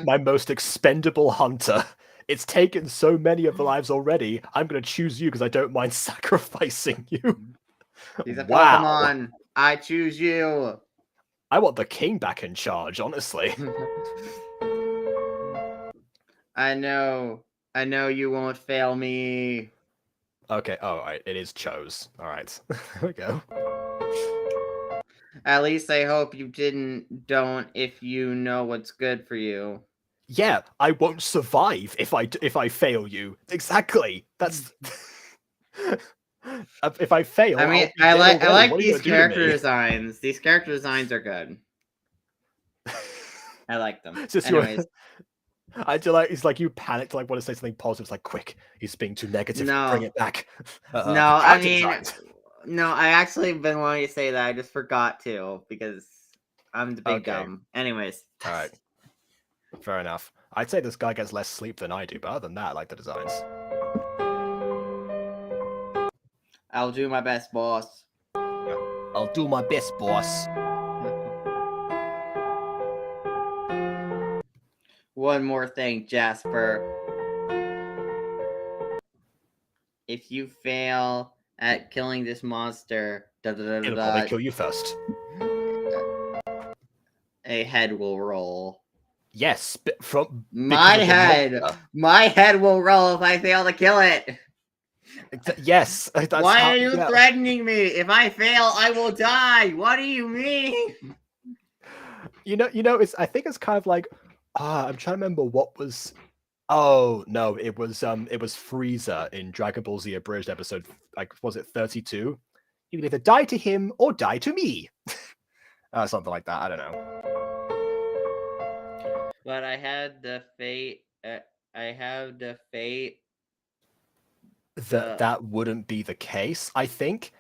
my most expendable hunter. It's taken so many of the lives already. I'm gonna choose you because I don't mind sacrificing you. He's a Pokemon. I choose you. I want the king back in charge, honestly. I know you won't fail me. Okay, alright, it is chose. Alright. There we go. At least I hope you don't if you know what's good for you. Yeah, I won't survive if I fail you. Exactly. That's if I fail. I mean, I'll be I dead already. like What are you these gonna do to character me? designs. These character designs are good. I like them. It's just Anyways, I do like. It's like you panicked, like want to say something positive. It's like, quick, he's being too negative. Bring no, it back. no. I Character mean, designs. no. I actually been wanting to say that. I just forgot to because I'm the big Okay. dumb. Anyways, All right. Fair enough. I'd say this guy gets less sleep than I do, but other than that, I like the designs. I'll do my best, boss. I'll do my best, boss. One more thing, Jasper. If you fail at killing this monster, It'll probably kill you first. a head will roll. Yes, but from My head will roll if I fail to kill it. Yes. That's Why how, are you yeah. threatening me? If I fail, I will die. What do you mean? You know, I think it's kind of like, I'm trying to remember what was. Oh no, it was Frieza in Dragon Ball Z Abridged episode, like, was it 32? You can either die to him or die to me. Something like that. I don't know. But I had the fate. That wouldn't be the case. I think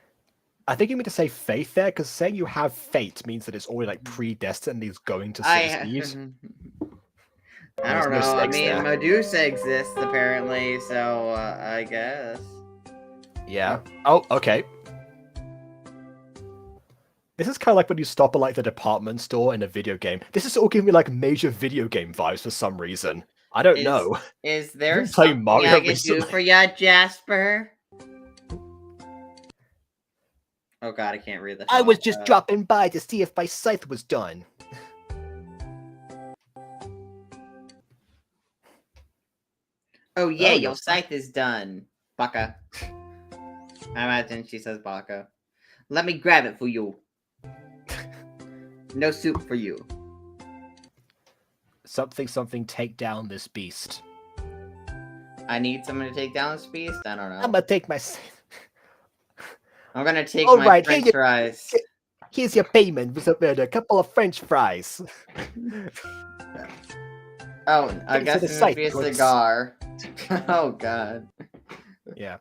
you mean to say faith there, because saying you have fate means that it's already like predestined and he's going to succeed. I don't There's no know. I stakes mean, there. Medusa exists apparently, so I guess. Yeah. Oh, okay. This is kind of like when you stop at like the department store in a video game. This is all giving me like major video game vibes for some reason. I don't know. Is there been playing something Mario I can recently. do for ya, Jasper? Oh god, I can't read the I was font. just dropping by to see if my scythe was done. Oh yeah, Oh, your your scythe is done, Baka. I imagine she says Baka. Let me grab it for you. No soup for you. Something, take down this beast. I need someone to take down this beast? I don't know. I'm gonna take my... I'm gonna take All my right, french fries. Here's your payment with a couple of french fries. Oh, I Thanks guess for the it's gonna scythe, be a Twix. cigar. Oh god. Yeah.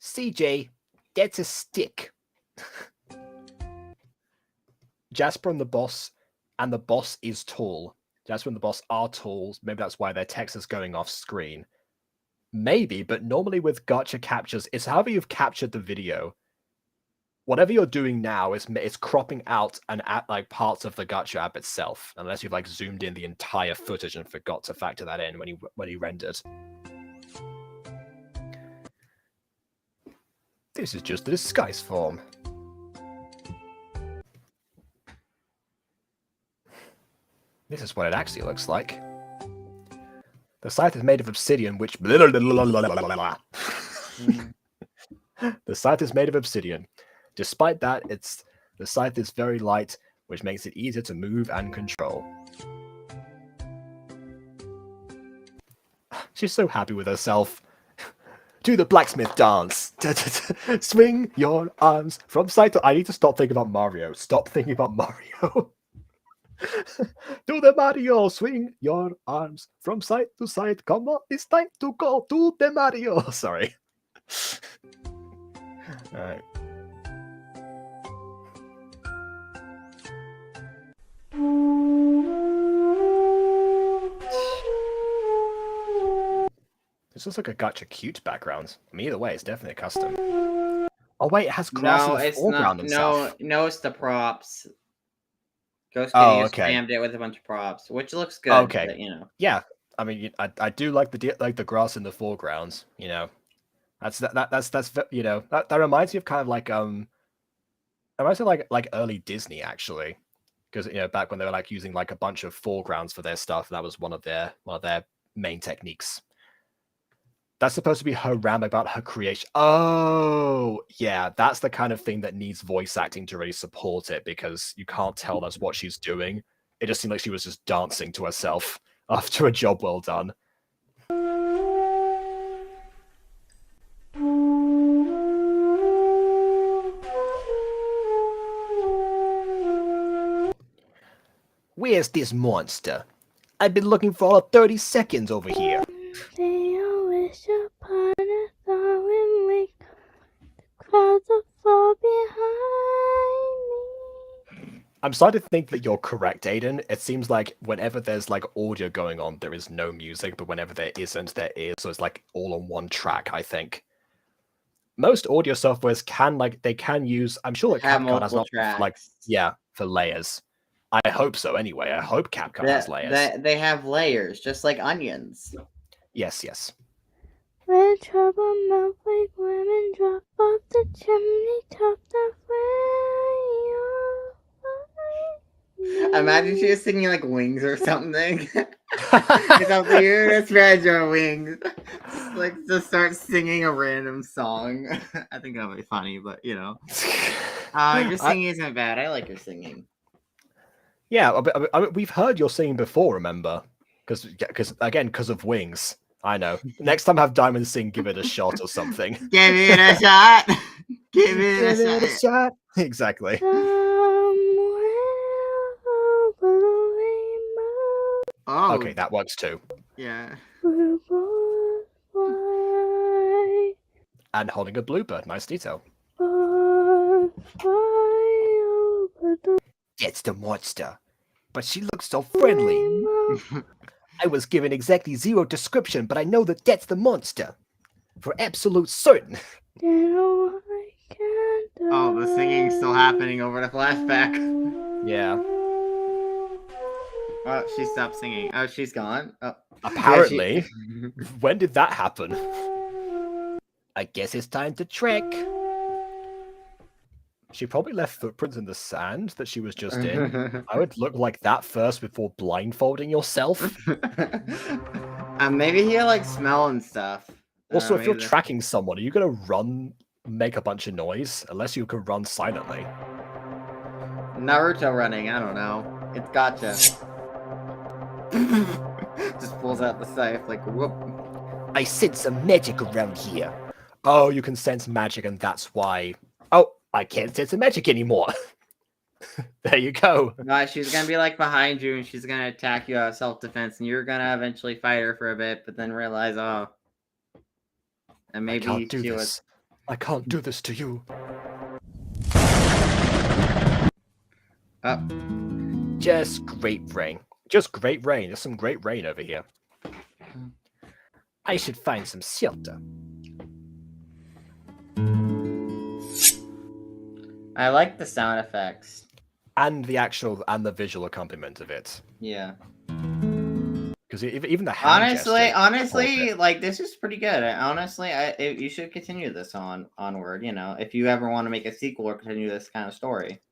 CJ, that's a stick. Jasper and the boss is tall. Jasper and the boss are tall. Maybe that's why their text is going off screen. Maybe, but normally with gacha captures, it's however you've captured the video. Whatever you're doing now is it's cropping out and at like parts of the gacha app itself, unless you've like zoomed in the entire footage and forgot to factor that in when you rendered. This is just the disguise form. This is what it actually looks like. The scythe is made of obsidian, which... The scythe is made of obsidian. Despite that, the scythe is very light, which makes it easier to move and control. She's so happy with herself. Do the blacksmith dance. Swing your arms from side to... I need to stop thinking about Mario. Stop thinking about Mario. Do the Mario, swing your arms from side to side. Come on, it's time to go to the Mario. Sorry. Alright. This looks like a gacha cute background. I mean, either way, it's definitely a custom. Oh wait, it has grass in the foreground and stuff. No, it's the props. Ghost Oh, Kitty just okay. spammed it with a bunch of props, which looks good. Okay. But, you know. Yeah, I mean, I do like the grass in the foreground. You know, that's you know that reminds me of kind of like it reminds me of like early Disney actually, because you know back when they were like using like a bunch of foregrounds for their stuff, that was one of their main techniques. That's supposed to be her rant about her creation. Oh, yeah, that's the kind of thing that needs voice acting to really support it, because you can't tell that's what she's doing. It just seemed like she was just dancing to herself after a job well done. Where's this monster? I've been looking for all of 30 seconds over here. They always upon a thought when we clouds will fall behind me. I'm starting to think that you're correct, Aiden. It seems like whenever there's like audio going on, there is no music, but whenever there isn't, there is. So it's like all on one track, I think. Most audio softwares can they can use. I'm sure that Have Capcom has multiple not tracks. for layers. I hope so. Anyway, I hope Capcom has layers. They have layers, just like onions. Yes. Where trouble melt like women drop off the chimney top that way. Imagine she was singing like Wings or something. It's up here, it's red your wings. Like just start singing a random song. I think that would be funny, but you know. Your singing isn't bad. I like your singing. Yeah, I mean, we've heard your singing before, remember? Because of Wings. I know. Next time have Diamond sing Give It a Shot or something. Give it a shot. Give it a shot. Exactly. Oh. Okay, that works too. Yeah. And holding a bluebird. Nice detail. That's the monster. But she looks so friendly. I was given exactly 0 description, but I know that that's the monster. For absolute certain. Oh, the singing's still happening over the flashback. Yeah. Oh, she stopped singing. Oh, she's gone? Oh. Apparently. When did that happen? I guess it's time to trek. She probably left footprints in the sand that she was just in. I would look like that first before blindfolding yourself. Maybe he'll like smell and stuff. Also, if you're tracking someone, are you gonna run, make a bunch of noise? Unless you can run silently. Naruto running, I don't know. It's Gacha. Just pulls out the scythe like whoop. I sense some magic around here. Oh, you can sense magic and that's why. Oh, I can't sense the magic anymore. There you go. She's gonna be like behind you and she's gonna attack you out of self-defense and you're gonna eventually fight her for a bit, but then realize, oh. And maybe I can't do this. I can't do this to you. Just great rain. Just great rain. There's some great rain over here. I should find some shelter. I like the sound effects. And the visual accompaniment of it. Yeah. Because even the hand honestly, like this is pretty good. You should continue this onward. You know, if you ever want to make a sequel or continue this kind of story.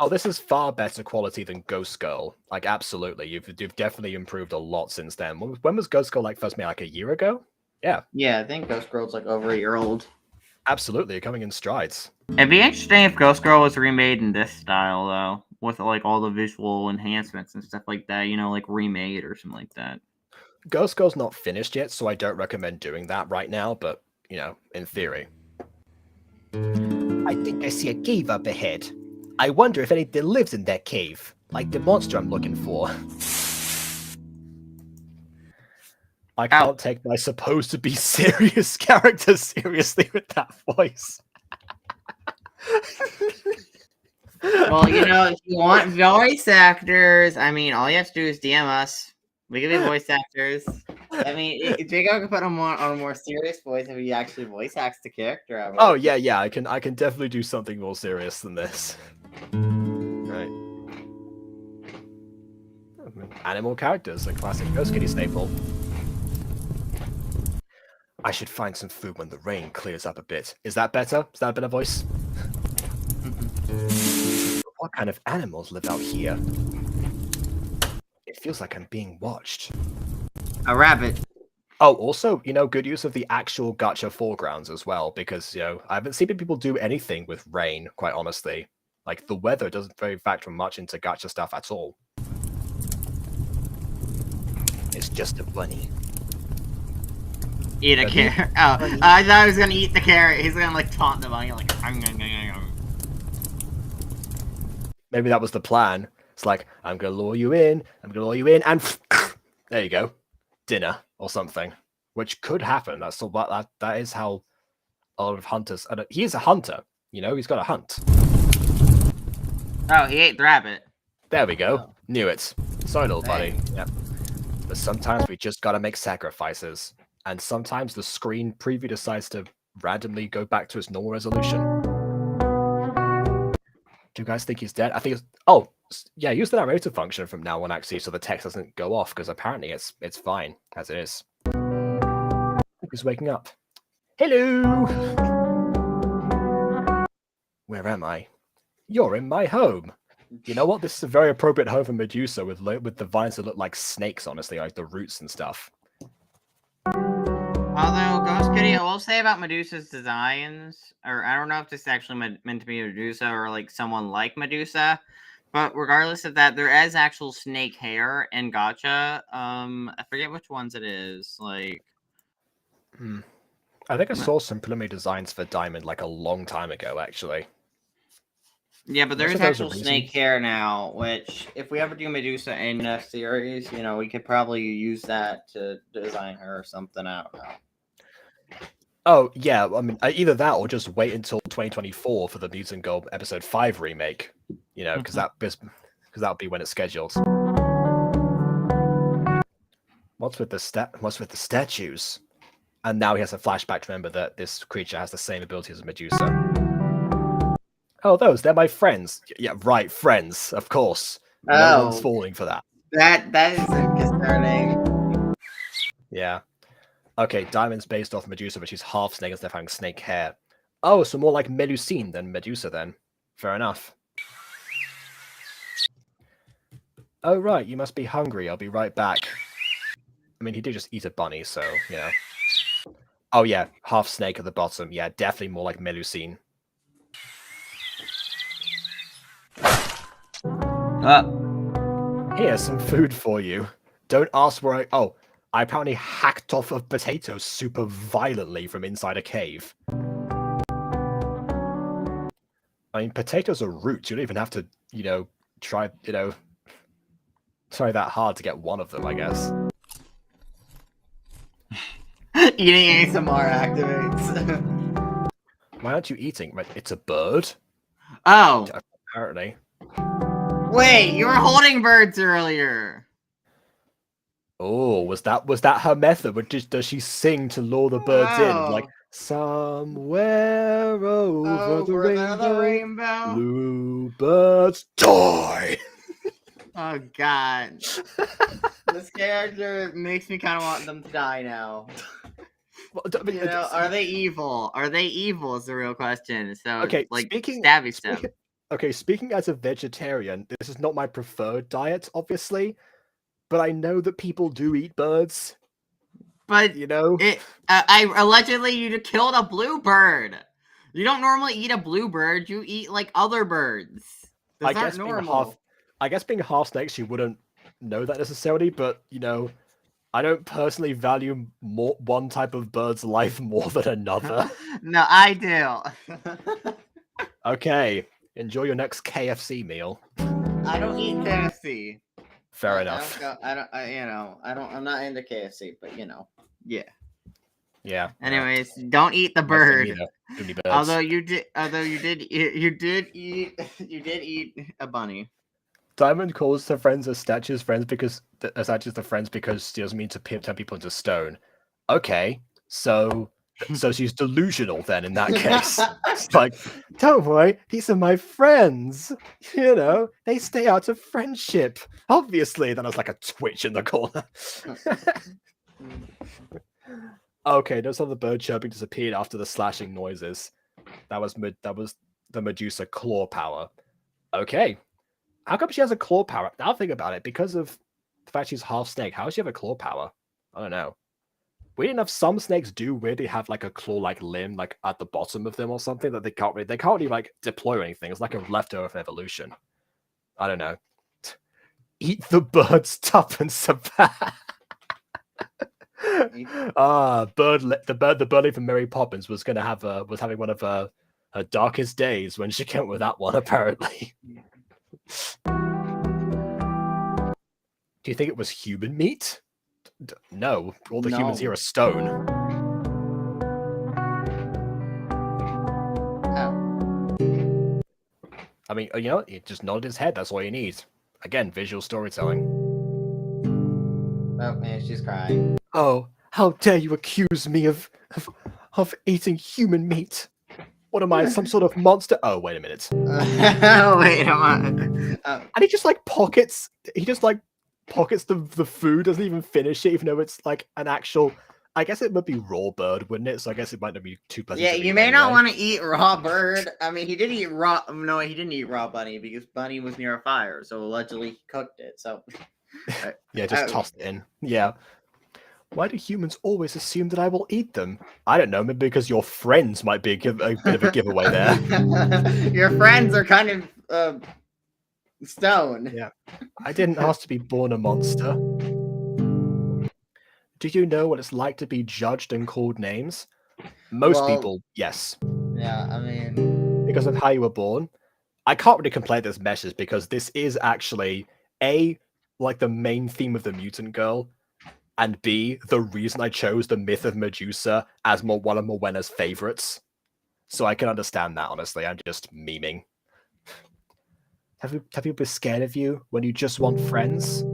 Oh, this is far better quality than Ghost Girl. Like, absolutely, you've definitely improved a lot since then. When was Ghost Girl first made? Like a year ago? Yeah. Yeah, I think Ghost Girl's like over a year old. Absolutely, you're coming in strides. It'd be interesting if Ghost Girl was remade in this style though, with like all the visual enhancements and stuff like that. You know, like remade or something like that. Ghost Girl's not finished yet, so I don't recommend doing that right now, but, you know, in theory. I think I see a cave up ahead. I wonder if anything lives in that cave, like the monster I'm looking for. I can't take my supposed to be serious character seriously with that voice. Well, you know, if you want voice actors, I mean, all you have to do is DM us. We can be voice actors. I mean, Jacob can put on a more serious voice if he actually voice acts the character. Oh yeah, I can definitely do something more serious than this. Right. Animal characters, a classic Ghost Kitty staple. I should find some food when the rain clears up a bit. Is that better? Is that a better voice? What kind of animals live out here? It feels like I'm being watched. A rabbit. Oh, also, good use of the actual gacha foregrounds as well, because I haven't seen people do anything with rain, quite honestly. Like the weather doesn't very factor much into gacha stuff at all. It's just a bunny. Eat a Bunny, carrot. Oh, bunny. I thought he was gonna eat the carrot. He's gonna like taunt the bunny like. Maybe that was the plan. It's like, I'm gonna lure you in, and there you go, dinner or something, which could happen. That is how a lot of hunters. And he is a hunter. He's got to hunt. Oh, he ate the rabbit. There we go. Oh. Knew it. Sorry, little buddy. Dang. Yeah. But sometimes we just gotta make sacrifices, and sometimes the screen preview decides to randomly go back to its normal resolution. Do you guys think he's dead? I think it's. Oh, yeah. Use the narrator function from now on, actually, so the text doesn't go off, because apparently it's fine as it is. He's waking up. Hello. Where am I? You're in my home. You know what? This is a very appropriate home for Medusa with the vines that look like snakes, honestly, like the roots and stuff. Although, Ghost Kitty, I will say about Medusa's designs, or I don't know if this is actually meant to be Medusa or like someone like Medusa, but regardless of that, there is actual snake hair in Gacha. I forget which ones it is. Like, I think I saw some preliminary designs for Diamond like a long time ago, actually. yeah, but there's Most of those are actual snake reasons. hair now, which if we ever do Medusa in a series, we could probably use that to design her or something. I don't know. Oh, yeah, I mean, either that or just wait until 2024 for the Mutant Girl Episode 5 remake, because that'll be when it's scheduled. What's with the statues? And now he has a flashback to remember that this creature has the same abilities as Medusa. Oh, they're my friends. Yeah, right, friends, of course. No one's falling for that. That is concerning. Yeah. Okay, Diamond's based off Medusa, but she's half snake instead of having snake hair. Oh, so more like Melusine than Medusa then. Fair enough. Oh, right, you must be hungry. I'll be right back. I mean, he did just eat a bunny, so, Oh, yeah, half snake at the bottom. Yeah, definitely more like Melusine. Here's some food for you. Don't ask where I apparently hacked off a potato super violently from inside a cave. I mean, potatoes are roots. You don't even have to, try that hard to get one of them, I guess. Eating ASMR activates. Why aren't you eating? It's a bird? Oh! Apparently. Wait, you were holding birds earlier! Oh, was that her method? Does she sing to lure the birds in? Like, somewhere over the rainbow, blue birds die! Oh god. This character makes me kind of want them to die now. Well, are they evil? Are they evil is the real question. So, okay, stabby stuff. Okay, speaking as a vegetarian, this is not my preferred diet, obviously, but I know that people do eat birds. But allegedly you killed a bluebird. You don't normally eat a bluebird. You eat like other birds. Those aren't normal. I guess being half snake, she wouldn't know that necessarily, but I don't personally value one type of bird's life more than another. No, I do. Okay, enjoy your next KFC meal. I don't eat KFC. Fair enough. I'm not into KFC, but yeah. Yeah. Anyways, don't eat the bird. Although you did eat a bunny. Diamond calls her friends as statues because she doesn't mean to turn people into stone. Okay, so she's delusional then in that case. It's like, don't worry, these are my friends. They stay out of friendship. Obviously, then there's like a twitch in the corner. Okay, notice how the bird chirping disappeared after the slashing noises. That was the Medusa claw power. Okay. How come she has a claw power? Now think about it. Because of the fact she's half snake, how does she have a claw power? I don't know. weird enough, some snakes do weirdly have like a claw-like limb, like at the bottom of them or something that they can't really like deploy or anything. It's like a leftover of evolution. I don't know. Eat the bird's tuppence a bat. The birdie from Mary Poppins was having one of her darkest days when she came up with that one, apparently. Do you think it was human meat? No, all the humans here are stone. Oh. I mean, you know, he just nodded his head. That's all you need. Again, visual storytelling. Oh man, she's crying. Oh, how dare you accuse me of eating human meat? What am I, some sort of monster? Oh, wait a minute. Wait a minute. And he just like pockets. He just like pockets the food. Doesn't even finish it, even though it's like an actual. I guess it would be raw bird, wouldn't it? So I guess it might not be too pleasant. Yeah, to you eat may not anyway. want to eat raw bird. I mean, he did eat raw. No, he didn't eat raw bunny because bunny was near a fire, so allegedly he cooked it. So Yeah, just tossed it in. Yeah. Why do humans always assume that I will eat them? I don't know, maybe because your friends might be a bit of a giveaway there. Your friends are kind of stone. Yeah. I didn't ask to be born a monster. Do you know what it's like to be judged and called names? Most people, yes. Yeah, I mean, because of how you were born. I can't really complain this message because this is actually like the main theme of the Mutant Girl, and B, the reason I chose the myth of Medusa as one of Mowena's favorites. So I can understand that, honestly. I'm just memeing. Have you been scared of you when you just want friends?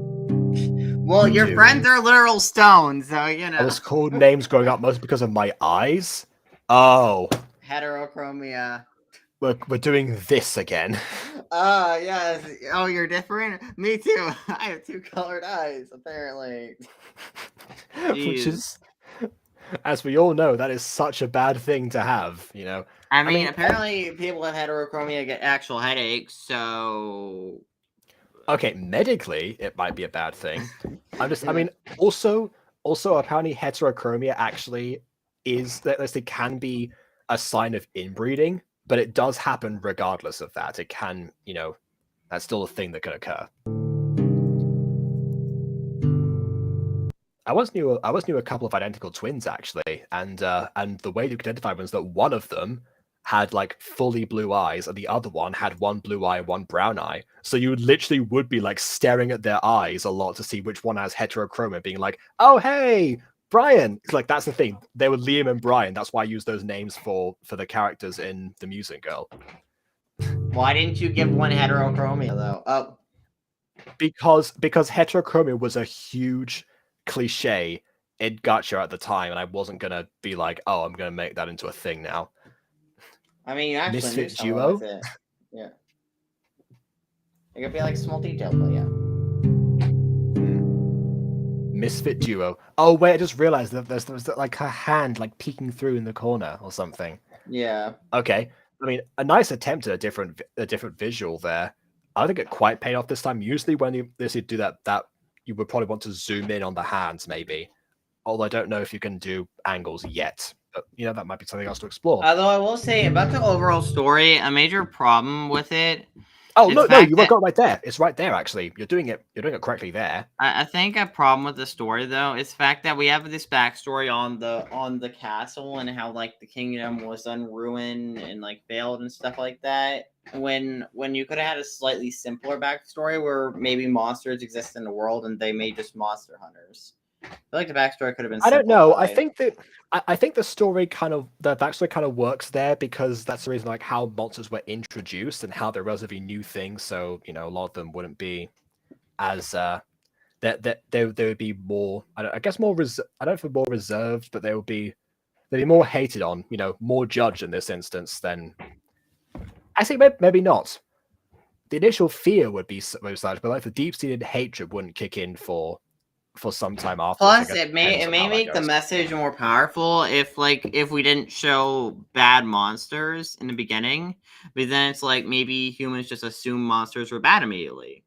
well, your friends are literal stones, so you know. I was called names growing up mostly because of my eyes. Oh. Heterochromia. We're doing this again. Yes. Oh, you're different? Me too. I have two colored eyes, apparently. Which is, as we all know, that is such a bad thing to have, you know. I mean, apparently people with heterochromia get actual headaches, so... Okay, medically, it might be a bad thing. I mean, also apparently heterochromia actually can be a sign of inbreeding, but it does happen regardless of that. It can, you know, that's still a thing that can occur. I once knew a couple of identical twins actually, and the way you could identify was that one of them had like fully blue eyes, and the other one had one blue eye, one brown eye. So you literally would be like staring at their eyes a lot to see which one has heterochromia, being like, "Oh hey, Brian." It's like that's the thing. They were Liam and Brian. That's why I use those names for the characters in the Mutant Girl. Why didn't you give one heterochromia though? Oh, because heterochromia was a huge cliche in Gacha at the time, and I wasn't gonna be like, "Oh, I'm gonna make that into a thing now." I mean, you actually knew Misfit someone duo? with it. Yeah. It could be like small detail, but yeah. Misfit duo. Oh wait, I just realized that there was like her hand like peeking through in the corner or something. Yeah. Okay. I mean, a nice attempt at a different visual there. I don't think it quite paid off this time. Usually when you do that you would probably want to zoom in on the hands, maybe. Although I don't know if you can do angles yet. But, you know, that might be something else to explore. Although I will say about the overall story, a major problem with it. Oh no, you got it right there. It's right there. Actually, you're doing it correctly there. I think a problem with the story though is the fact that we have this backstory on the castle and how like the kingdom was unruined and like failed and stuff like that. When you could have had a slightly simpler backstory where maybe monsters exist in the world and they may just monster hunters. I feel like the backstory could have been. I don't know. I think the backstory kind of works there because that's the reason like how monsters were introduced and how they're relatively new things. So you know, a lot of them wouldn't be as that they would be more. I don't know if more reserved, but they'd be more hated on. You know, more judged in this instance than. I think maybe not. The initial fear would be such, but like the deep-seated hatred wouldn't kick in for some time after. Plus, it may make the message more powerful if we didn't show bad monsters in the beginning, but then it's like maybe humans just assume monsters were bad immediately.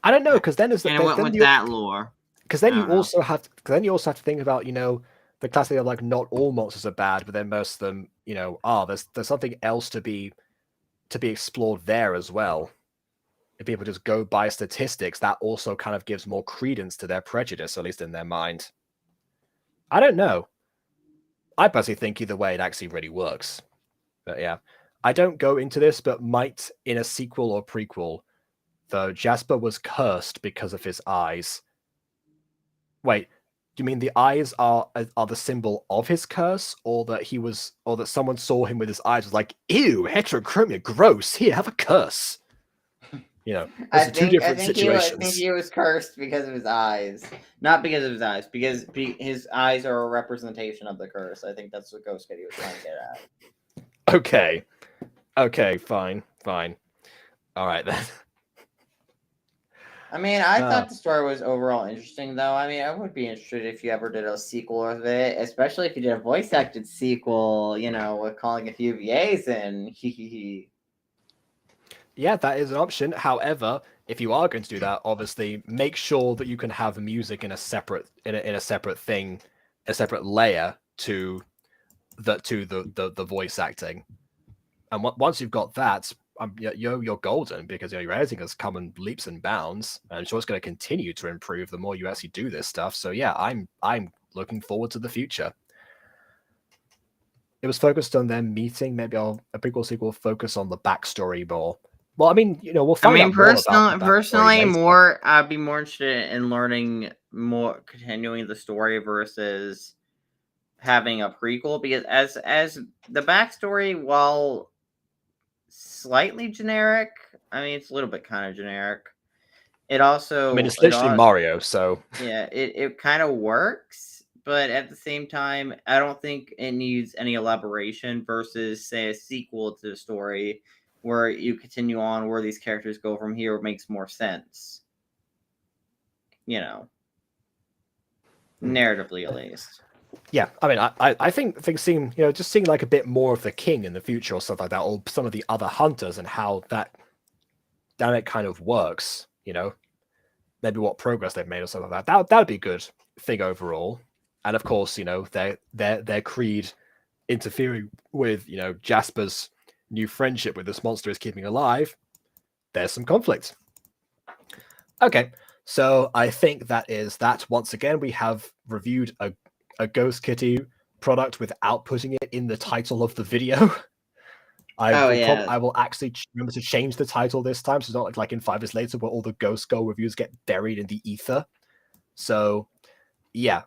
I don't know because then it went with that lore. Because then you also have to think about, you know, the classic of like not all monsters are bad, but then most of them, you know, are. There's something else to be explored there as well. If people just go by statistics, that also kind of gives more credence to their prejudice, at least in their mind. I don't know. I personally think either way it actually really works. But yeah, I don't go into this, but might in a sequel or prequel, though Jasper was cursed because of his eyes. Wait, do you mean the eyes are the symbol of his curse, or that he was, or that someone saw him with his eyes was like, ew, heterochromia, gross. Here, have a curse. You know, those are two different situations. I think he was cursed because of his eyes, not because of his eyes, because his eyes are a representation of the curse. I think that's what Ghost Kitty was trying to get at. Okay, fine. All right then. I mean, I thought the story was overall interesting, though. I mean, I would be interested if you ever did a sequel of it, especially if you did a voice-acted sequel, you know, with calling a few VAs in. Yeah, that is an option. However, if you are going to do that, obviously make sure that you can have music in a separate thing, a separate layer to the voice acting. And once you've got that, you're golden, because your editing has come in leaps and bounds, and I'm sure it's going to continue to improve the more you actually do this stuff. So yeah, I'm looking forward to the future. It was focused on them meeting. Maybe a prequel sequel focus on the backstory more. Well, I mean, you know, we'll find out more about the personally, later. I'd be more interested in learning more, continuing the story versus having a prequel, because as the backstory, while slightly generic, I mean, it's a little bit kind of generic. It also, I mean, it's literally Mario, so yeah, it kind of works, but at the same time, I don't think it needs any elaboration versus, say, a sequel to the story where you continue on where these characters go from here makes more sense. You know, narratively at least. Yeah, I mean, I think seeing, you know, just seeing like a bit more of the king in the future or stuff like that, or some of the other hunters and how that dynamic kind of works, you know, maybe what progress they've made or something like that. That would be a good thing overall. And of course, you know, their creed interfering with, you know, Jasper's new friendship with this monster is keeping alive. There's some conflict. Okay, so I think that is that. Once again, we have reviewed a Ghost Kitty product without putting it in the title of the video. I will actually remember to change the title this time, so it's not like in 5 years later where all the Ghost Girl reviews get buried in the ether. So yeah,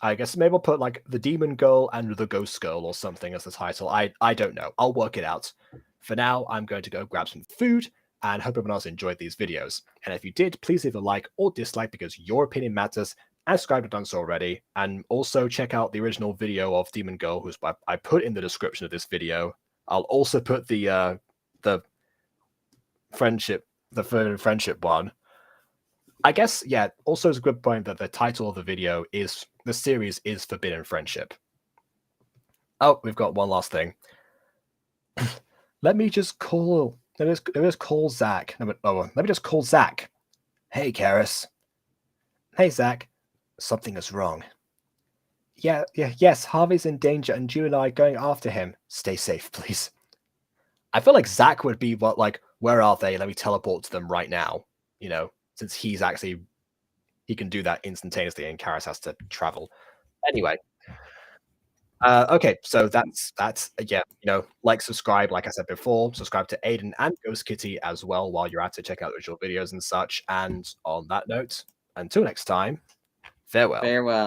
I guess maybe I'll put like the Demon Girl and the Ghost Girl or something as the title. I don't know. I'll work it out. For now, I'm going to go grab some food and hope everyone else enjoyed these videos. And if you did, please leave a like or dislike, because your opinion matters. And subscribe if you've done so already. And also check out the original video of Demon Girl, who's I put in the description of this video. I'll also put the friendship one. I guess, yeah, also is a good point that the title of the video is, the series is Forbidden Friendship. Oh, we've got one last thing. Let me just call Zach. Let me just call Zach. Hey, Karis. Hey, Zach. Something is wrong. Yes, Harvey's in danger, and you and I are going after him. Stay safe, please. I feel like Zach would be where are they? Let me teleport to them right now. You know, since he can do that instantaneously, and Karis has to travel. Anyway. Okay, so that's yeah, you know, subscribe, like I said before, subscribe to Aiden and Ghost Kitty as well while you're at it, check out the original videos and such. And on that note, until next time, farewell.